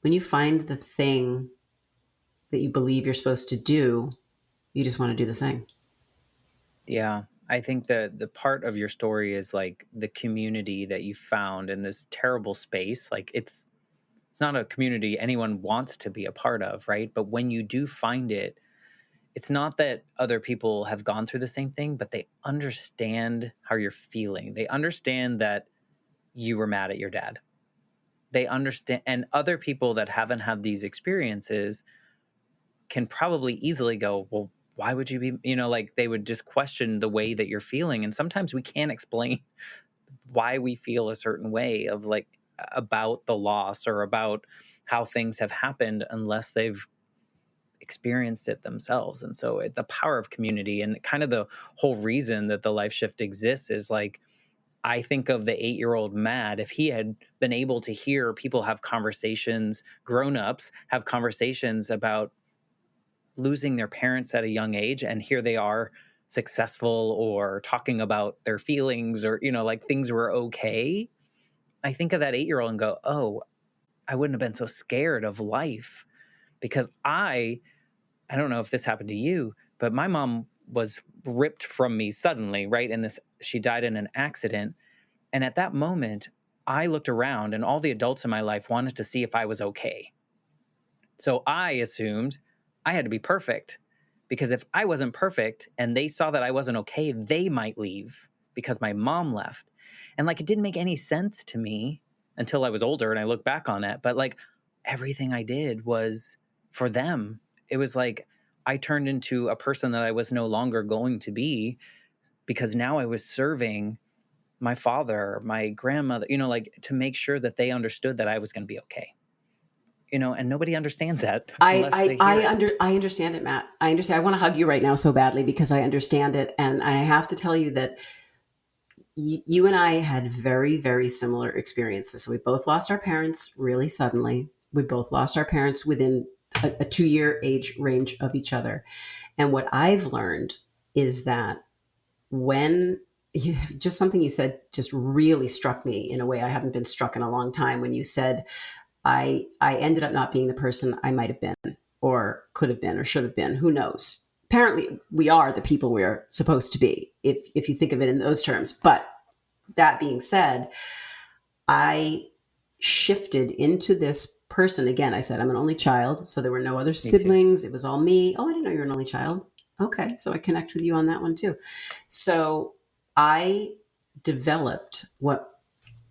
the thing that you believe you're supposed to do, you just want to do the thing. Yeah. I think the part of your story is like the community that you found in this terrible space. Like it's not a community anyone wants to be a part of, right? But when you do find it, it's not that other people have gone through the same thing, but they understand how you're feeling. They understand that you were mad at your dad. They understand, and other people that haven't had these experiences can probably easily go, well, why would you be, like they would just question the way that you're feeling. And sometimes we can't explain why we feel a certain way of like about the loss or about how things have happened unless they've experienced it themselves. And so the power of community and kind of the whole reason that the life shift exists is like, I think of the 8-year-old Matt, if he had been able to hear people have conversations, grown-ups have conversations about losing their parents at a young age, and here they are successful or talking about their feelings or, like things were okay. I think of that 8-year-old and go, oh, I wouldn't have been so scared of life because I don't know if this happened to you, but my mom was ripped from me suddenly, right? She died in an accident. And at that moment, I looked around and all the adults in my life wanted to see if I was okay. So I assumed I had to be perfect because if I wasn't perfect and they saw that I wasn't okay, they might leave because my mom left. And like, it didn't make any sense to me until I was older and I look back on it. But like, everything I did was for them. It was like I turned into a person that I was no longer going to be because now I was serving my father, my grandmother, like to make sure that they understood that I was going to be okay. And nobody understands that I unless they I hear I it. under I understand it, Matt. I understand. I want to hug you right now so badly because I understand it, and I have to tell you that you and I had very, very similar experiences. So we both lost our parents really suddenly. We both lost our parents within a 2-year age range of each other. And what I've learned is that when just something you said just really struck me in a way I haven't been struck in a long time, when you said, I ended up not being the person I might have been, or could have been, or should have been. Who knows? Apparently, we are the people we're supposed to be, if you think of it in those terms. But that being said, I shifted into this person again. I said, I'm an only child, so there were no other Me too. siblings. It was all me. Oh, I didn't know you were an only child. Okay, so I connect with you on that one too. So I developed what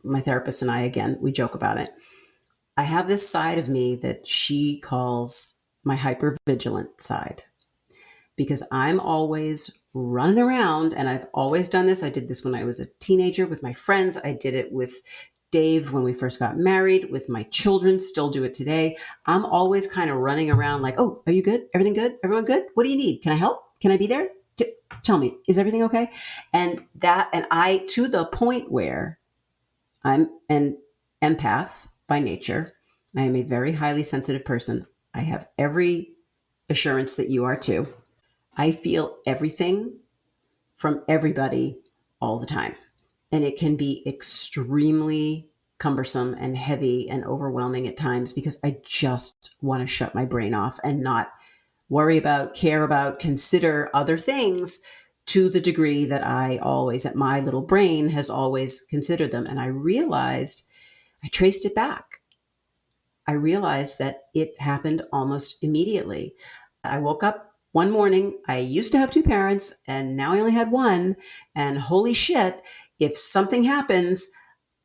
my therapist and I, again, we joke about it. I have this side of me that she calls my hypervigilant side, because I'm always running around, and I've always done this. I did this when I was a teenager with my friends. I did it with Dave when we first got married, with my children, still do it today. I'm always kind of running around like, oh, are you good? Everything good? Everyone good? What do you need? Can I help? Can I be there? Tell me, is everything okay? And I, to the point where I'm an empath by nature. I am a very highly sensitive person. I have every assurance that you are too. I feel everything from everybody all the time. And it can be extremely cumbersome and heavy and overwhelming at times, because I just want to shut my brain off and not worry about, care about, consider other things to the degree that that my little brain has always considered them. And I realized, I traced it back. I realized that it happened almost immediately. I woke up one morning. I used to have two parents, and now I only had one. And holy shit, if something happens,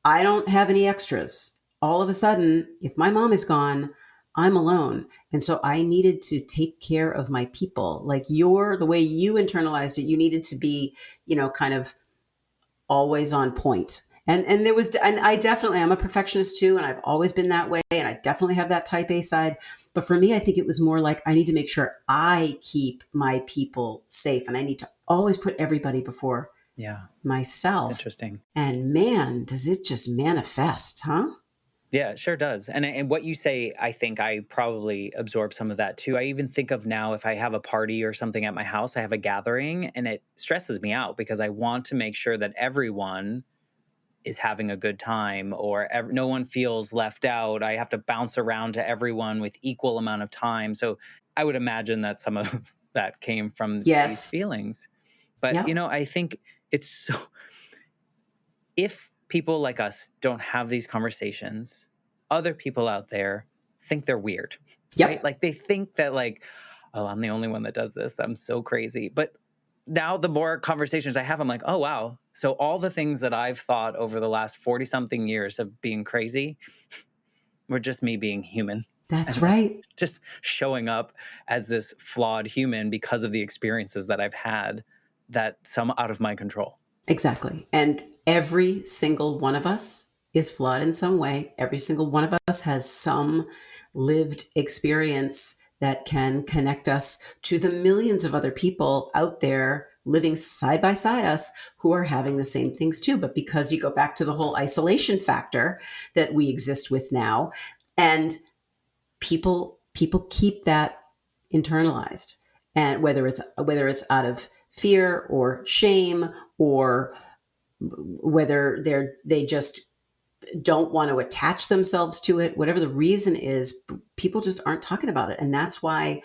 I don't have any extras. All of a sudden, if my mom is gone, I'm alone. And so I needed to take care of my people. Like, the way you internalized it, you needed to be, kind of always on point. And I definitely, I'm a perfectionist too, and I've always been that way, and I definitely have that type A side. But for me, I think it was more like, I need to make sure I keep my people safe, and I need to always put everybody before Yeah, it's myself. interesting. And man, does it just manifest, huh? Yeah, it sure does. And what you say, I think I probably absorb some of that too. I even think of now, if I have a party or something at my house, I have a gathering, and it stresses me out because I want to make sure that everyone is having a good time, or no one feels left out. I have to bounce around to everyone with equal amount of time. So I would imagine that some of that came from these Yes. feelings. But, Yep. I think it's so, if people like us don't have these conversations, other people out there think they're weird, right? Yep. Like they think that, like, oh, I'm the only one that does this. I'm so crazy. But now the more conversations I have, I'm like, oh, wow. So all the things that I've thought over the last 40 something years of being crazy were just me being human, That's and like right. just showing up as this flawed human because of the experiences that I've had, that some out of my control. Exactly. And every single one of us is flawed in some way. Every single one of us has some lived experience that can connect us to the millions of other people out there living side by side us, who are having the same things too. But because you go back to the whole isolation factor that we exist with now, and people keep that internalized, and whether it's out of fear or shame, or whether they just don't want to attach themselves to it, whatever the reason is, people just aren't talking about it. And that's why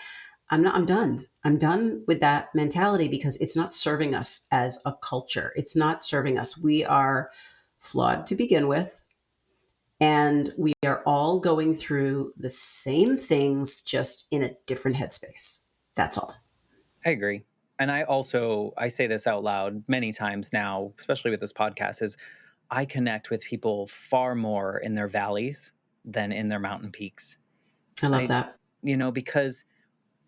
I'm done with that mentality, because it's not serving us as a culture. It's not serving us. We are flawed to begin with, and we are all going through the same things, just in a different headspace. That's all. I agree. And I say this out loud many times now, especially with this podcast, is I connect with people far more in their valleys than in their mountain peaks. I love I, that. because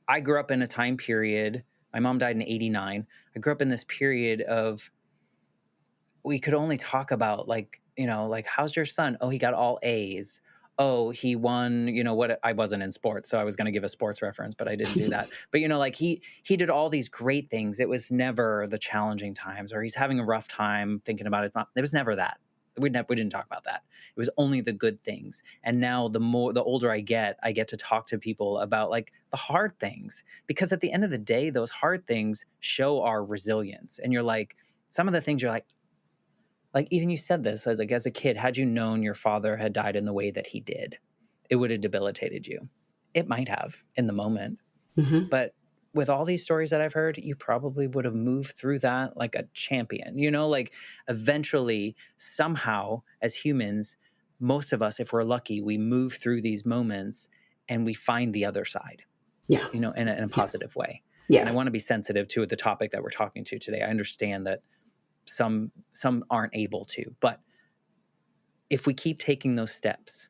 I grew up in a time period, my mom died in 89. I grew up in this period of, we could only talk about, like, like, how's your son? Oh, he got all A's. Oh, he won, what, I wasn't in sports, so I was going to give a sports reference, but I didn't do that. But like, he did all these great things. It was never the challenging times, or he's having a rough time thinking about it. It was never that. We didn't talk about that. It was only the good things. And now the older I get to talk to people about, like, the hard things, because at the end of the day, those hard things show our resilience. And you're like, some of the things you're like, Like, even you said this as like as a kid, had you known your father had died in the way that he did, it would have debilitated you. It might have in the moment, Hmm. but with all these stories that I've heard, you probably would have moved through that like a champion. Like eventually, somehow, as humans, most of us, if we're lucky, we move through these moments and we find the other side, Yeah. in a Yeah. positive way. And I Yeah. want to be sensitive to the topic that we're talking to today. I understand that some aren't able to, but if we keep taking those steps,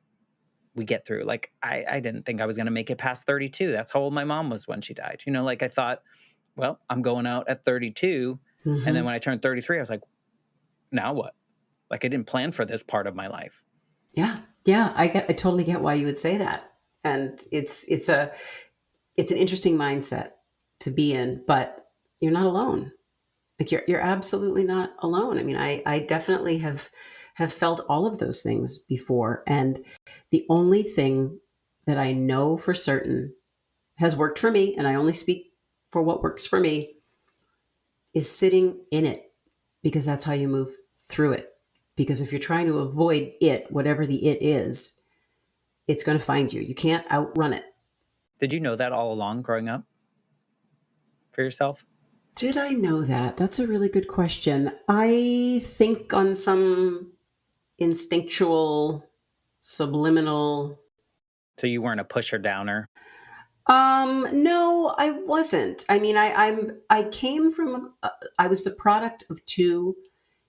we get through. Like I didn't think I was going to make it past 32. That's how old my mom was when she died. Like I thought, well, I'm going out at 32. And then Hmm. when I turned 33, I was like, now what? Like I didn't plan for this part of my life. Yeah. Yeah. I totally get why you would say that. And it's an interesting mindset to be in, but you're not alone. Like you're absolutely not alone. I mean, I definitely have felt all of those things before. And the only thing that I know for certain has worked for me, and I only speak for what works for me, is sitting in it, because that's how you move through it. Because if you're trying to avoid it, whatever the it is, it's going to find you. You can't outrun it. Did you know that all along growing up for yourself? Did I know that? That's a really good question. I think on some instinctual, subliminal. So you weren't a pusher downer. No, I wasn't. I mean, I came from. I was the product of two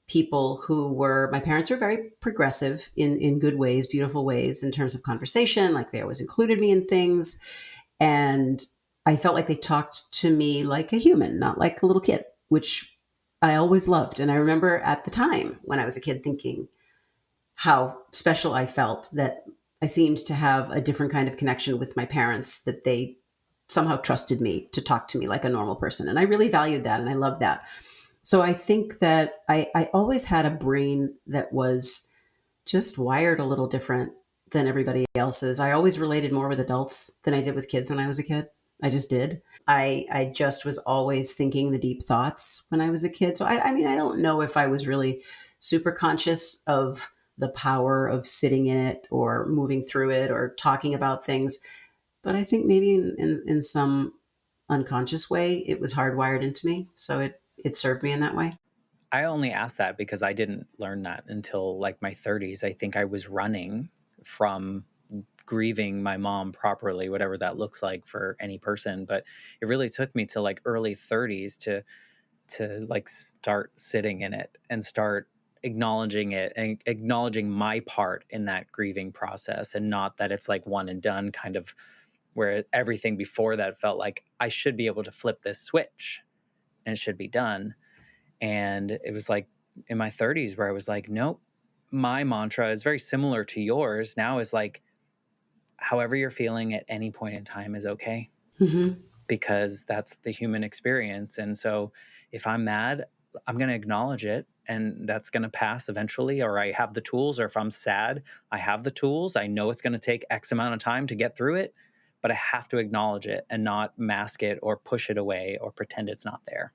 people who were. My parents were very progressive in good ways, beautiful ways in terms of conversation. Like they always included me in things, and I felt like they talked to me like a human, not like a little kid, which I always loved. And I remember at the time when I was a kid thinking how special I felt that I seemed to have a different kind of connection with my parents, that they somehow trusted me to talk to me like a normal person. And I really valued that and I loved that. So I think that I always had a brain that was just wired a little different than everybody else's. I always related more with adults than I did with kids when I was a kid. I just did. I just was always thinking the deep thoughts when I was a kid. So I mean, I don't know if I was really super conscious of the power of sitting in it or moving through it or talking about things. But I think maybe in some unconscious way, it was hardwired into me. So it served me in that way. I only asked that because I didn't learn that until like my 30s. I think I was running from grieving my mom properly, whatever that looks like for any person. But it really took me to like early 30s to like start sitting in it and start acknowledging it and acknowledging my part in that grieving process, and not that it's like one and done kind of, where everything before that felt like I should be able to flip this switch and it should be done. And it was like in my 30s where I was like, nope, my mantra is very similar to yours now, is like, however you're feeling at any point in time is okay, Hmm. because that's the human experience. And so if I'm mad, I'm going to acknowledge it and that's going to pass eventually. Or I have the tools. Or if I'm sad, I have the tools. I know it's going to take X amount of time to get through it, but I have to acknowledge it and not mask it or push it away or pretend it's not there.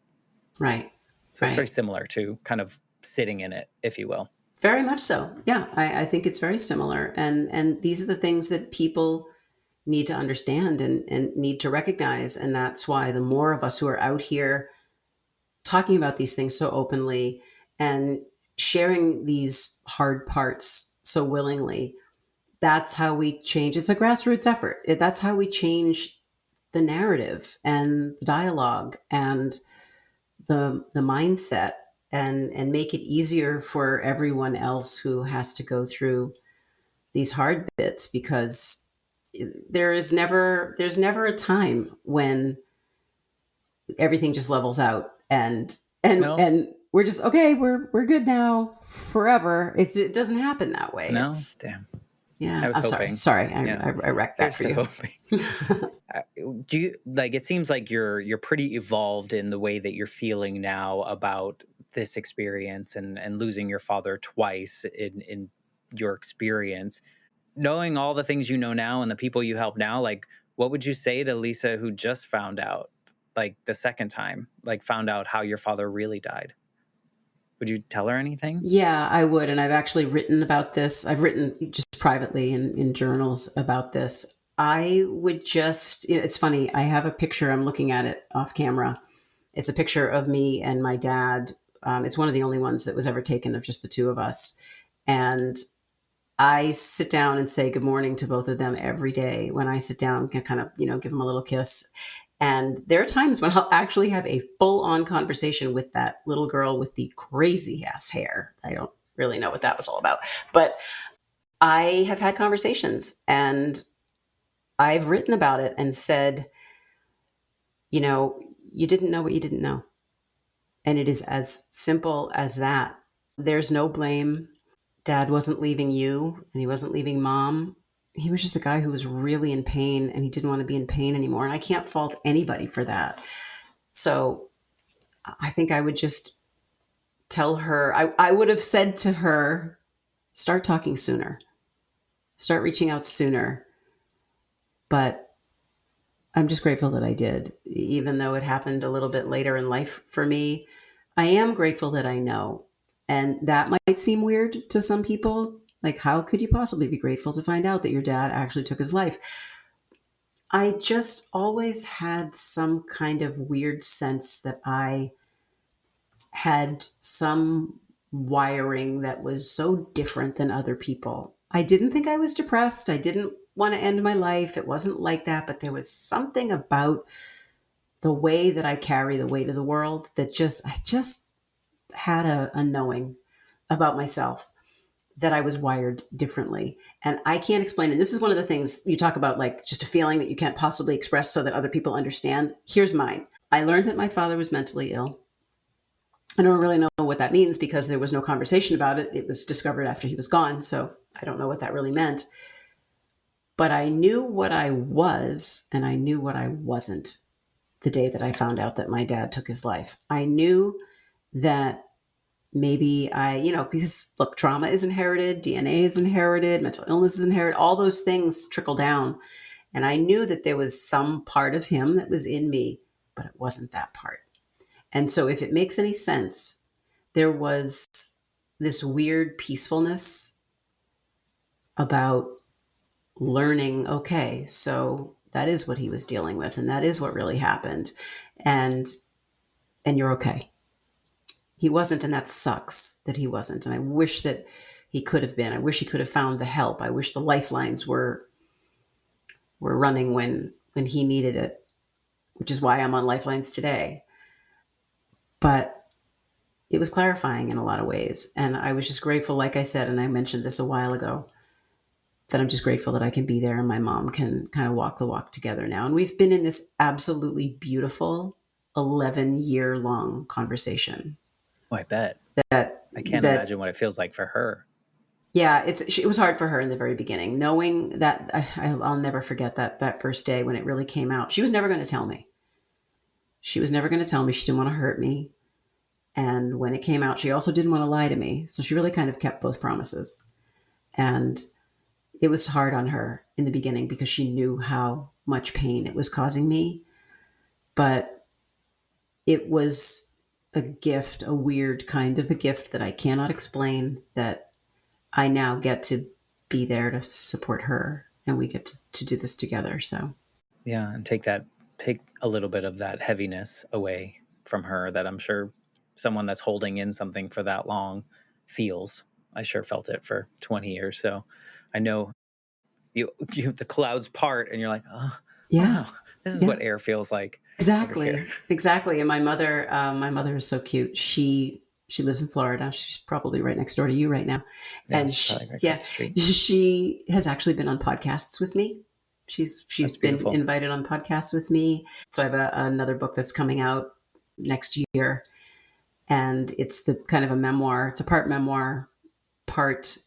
Right. So it's very Right. similar to kind of sitting in it, if you will. Very much so. Yeah, I think it's very similar, and these are the things that people need to understand and need to recognize, and that's why the more of us who are out here talking about these things so openly and sharing these hard parts so willingly, that's how we change. It's a grassroots effort. That's how we change the narrative and the dialogue and the mindset, and make it easier for everyone else who has to go through these hard bits, because there's never a time when everything just levels out No, and we're just okay, we're good now forever. It doesn't happen that way. no, It's damn. I Yeah, was I'm sorry, hoping. sorry, Yeah. I wrecked Here's that to you too. hoping. Uh, do you like, it seems like you're pretty evolved in the way that you're feeling now about this experience and losing your father twice in your experience. Knowing all the things you know now and the people you help now, like what would you say to Lisa who just found out, like the second time, like found out how your father really died? Would you tell her anything? Yeah, I would. And I've actually written about this. I've written just privately in journals about this. I would just, it's funny. I have a picture. I'm looking at it off camera. It's a picture of me and my dad. It's one of the only ones that was ever taken of just the two of us. And I sit down and say good morning to both of them every day. When I sit down, can kind of, give them a little kiss. And there are times when I'll actually have a full on conversation with that little girl with the crazy ass hair. I don't really know what that was all about, but I have had conversations and I've written about it and said, you know, you didn't know what you didn't know. And it is as simple as that. There's no blame. Dad wasn't leaving you and he wasn't leaving mom. He was just a guy who was really in pain and he didn't want to be in pain anymore. And I can't fault anybody for that. So I think I would just tell her, I would have said to her, start talking sooner, start reaching out sooner. But I'm just grateful that I did, even though it happened a little bit later in life for me. I am grateful that I know. And that might seem weird to some people. Like, how could you possibly be grateful to find out that your dad actually took his life? I just always had some kind of weird sense that I had some wiring that was so different than other people. I didn't think I was depressed. I didn't want to end my life. It wasn't like that, but there was something about the way that I carry the weight of the world that I just had a knowing about myself that I was wired differently. And I can't explain it. This is one of the things you talk about, like just a feeling that you can't possibly express so that other people understand. Here's mine. I learned that my father was mentally ill. I don't really know what that means because there was no conversation about it. It was discovered after he was gone. So I don't know what that really meant. But I knew what I was and I knew what I wasn't the day that I found out that my dad took his life. I knew that maybe because look, trauma is inherited, DNA is inherited, mental illness is inherited, all those things trickle down. And I knew that there was some part of him that was in me, but it wasn't that part. And so if it makes any sense, there was this weird peacefulness about learning, okay, so that is what he was dealing with and that is what really happened. And you're okay. He wasn't, and that sucks that he wasn't. And I wish that he could have been. I wish he could have found the help. I wish the lifelines were running when he needed it, which is why I'm on lifelines today. But it was clarifying in a lot of ways. And I was just grateful, like I said, and I mentioned this a while ago, that I'm just grateful that I can be there and my mom can kind of walk the walk together now. And we've been in this absolutely beautiful 11-year long conversation Oh, I bet. that I can't that imagine what it feels like for her. yeah, it was hard for her in the very beginning, knowing that I'll never forget that first day when it really came out. She was never going to tell me. She was never going to tell me. She didn't want to hurt me. And when it came out, she also didn't want to lie to me. So she really kind of kept both promises. And it was hard on her in the beginning because she knew how much pain it was causing me. But it was a gift, a weird kind of a gift that I cannot explain, that I now get to be there to support her and we get to do this together. So, Yeah, and take a little bit of that heaviness away from her that I'm sure someone that's holding in something for that long feels. I sure felt it for 20 years. So I know the clouds part and you're like, oh, yeah, wow, this is yeah, what air feels like over here. exactly. Exactly. And my mother is so cute. She lives in Florida. She's probably right next door to you right now. Yeah, And she's probably right yeah, across the street. she has actually been on podcasts with me. She's That's been beautiful. invited on podcasts with me. So I have another book that's coming out next year, and it's the kind of a memoir. It's a part memoir, part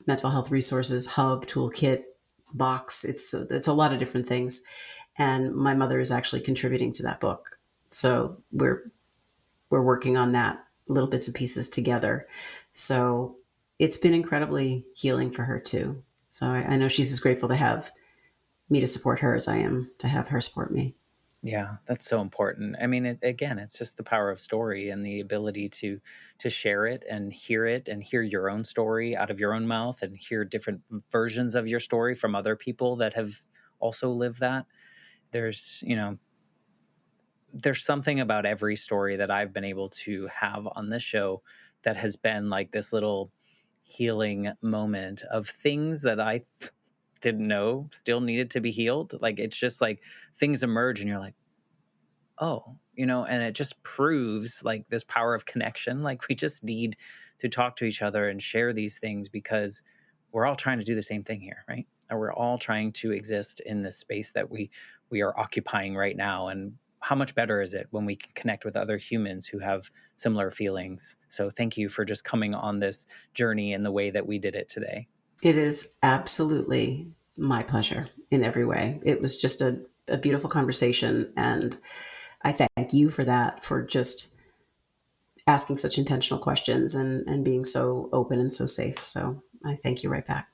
mental health resources hub, toolkit, box. It's a lot of different things, and my mother is actually contributing to that book. So we're working on that, little bits and pieces together. So it's been incredibly healing for her too. So I know she's as grateful to have me to support her as I am to have her support me. Yeah, that's so important. I mean, again, it's just the power of story and the ability to share it and hear your own story out of your own mouth and hear different versions of your story from other people that have also lived that. There's, there's something about every story that I've been able to have on this show that has been like this little healing moment of things that didn't know still needed to be healed. Like it's just like things emerge and you're like, oh, and it just proves like this power of connection. Like we just need to talk to each other and share these things because we're all trying to do the same thing here, right? And we're all trying to exist in this space that we are occupying right now. And how much better is it when we can connect with other humans who have similar feelings? So thank you for just coming on this journey in the way that we did it today. It is absolutely my pleasure in every way. It was just a beautiful conversation. And I thank you for that, for just asking such intentional questions and being so open and so safe. So I thank you right back.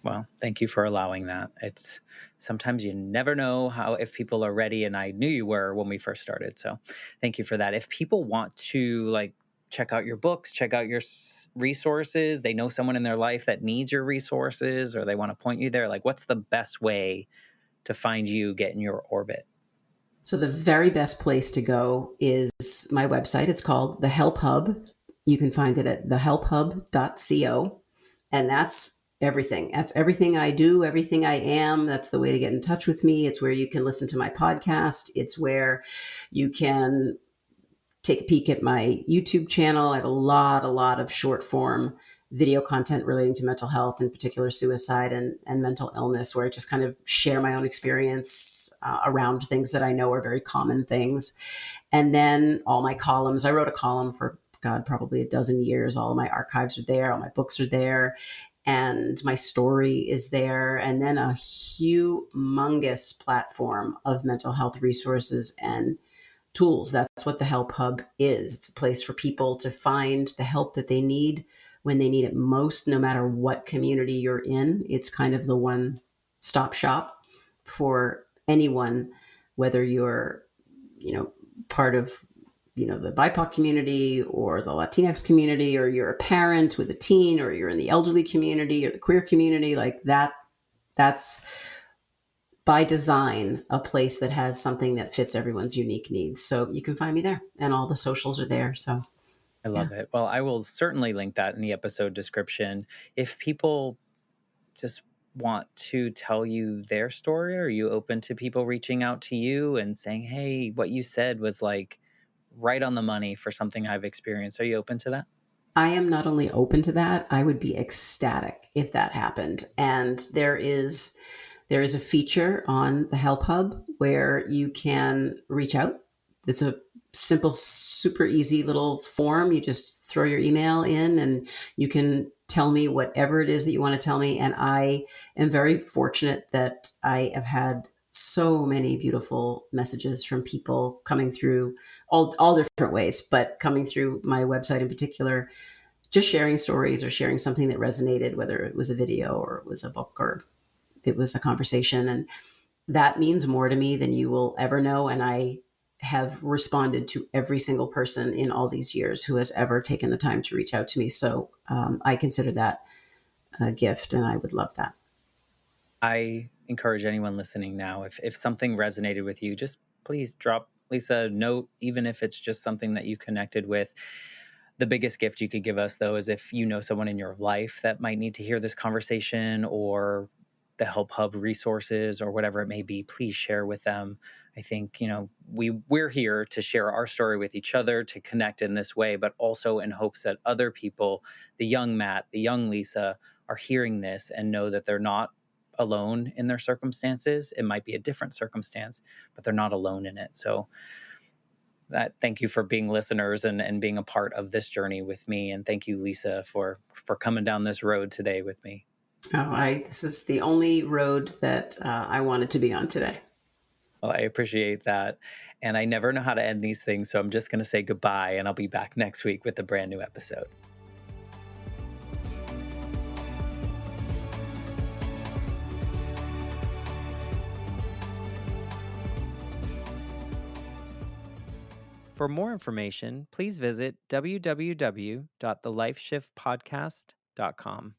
Well, thank you for allowing that. It's sometimes you never know how if people are ready, and I knew you were when we first started. So, thank you for that. If people want to like check out your books, check out your resources, they know someone in their life that needs your resources, or they want to point you there. Like, what's the best way to find you, get in your orbit? So the very best place to go is my website. It's called The Help Hub. You can find it at thehelphub.co. And that's everything. That's everything I do, everything I am. That's the way to get in touch with me. It's where you can listen to my podcast. It's where you can take a peek at my YouTube channel. I have a lot of short form video content relating to mental health, in particular suicide and mental illness, where I just kind of share my own experience around things that I know are very common things. And then all my columns, I wrote a column for, God, probably a dozen years. All of my archives are there, all my books are there, and my story is there. And then a humongous platform of mental health resources and tools. That's what the Help Hub is. It's a place for people to find the help that they need when they need it most, no matter what community you're in. It's kind of the one stop shop for anyone, whether you're, part of, the BIPOC community or the Latinx community, or you're a parent with a teen, or you're in the elderly community or the queer community. Like that's by design a place that has something that fits everyone's unique needs. So you can find me there, and all the socials are there. So I yeah. love it. Well, I will certainly link that in the episode description. If people just want to tell you their story? Are you open to people reaching out to you and saying, hey, what you said was like right on the money for something I've experienced? Are you open to that? I am not only open to that, I would be ecstatic if that happened. And there is a feature on the Help Hub where you can reach out. It's a simple, super easy little form. You just throw your email in and you can tell me whatever it is that you want to tell me. And I am very fortunate that I have had so many beautiful messages from people coming through all different ways, but coming through my website in particular, just sharing stories or sharing something that resonated, whether it was a video or it was a book or it was a conversation. And that means more to me than you will ever know. And I have responded to every single person in all these years who has ever taken the time to reach out to me. So I consider that a gift, and I would love that. I encourage anyone listening now, if something resonated with you, just please drop Lisa a note, even if it's just something that you connected with. The biggest gift you could give us, though, is if you know someone in your life that might need to hear this conversation or the Help Hub resources or whatever it may be, please share with them. I think, we're here to share our story with each other, to connect in this way, but also in hopes that other people, the young Matt, the young Lisa, are hearing this and know that they're not alone in their circumstances. It might be a different circumstance, but they're not alone in it. So thank you for being listeners and being a part of this journey with me. And thank you, Lisa, for coming down this road today with me. This is the only road that I wanted to be on today. Well, I appreciate that. And I never know how to end these things. So I'm just going to say goodbye, and I'll be back next week with a brand new episode. For more information, please visit www.thelifeshiftpodcast.com.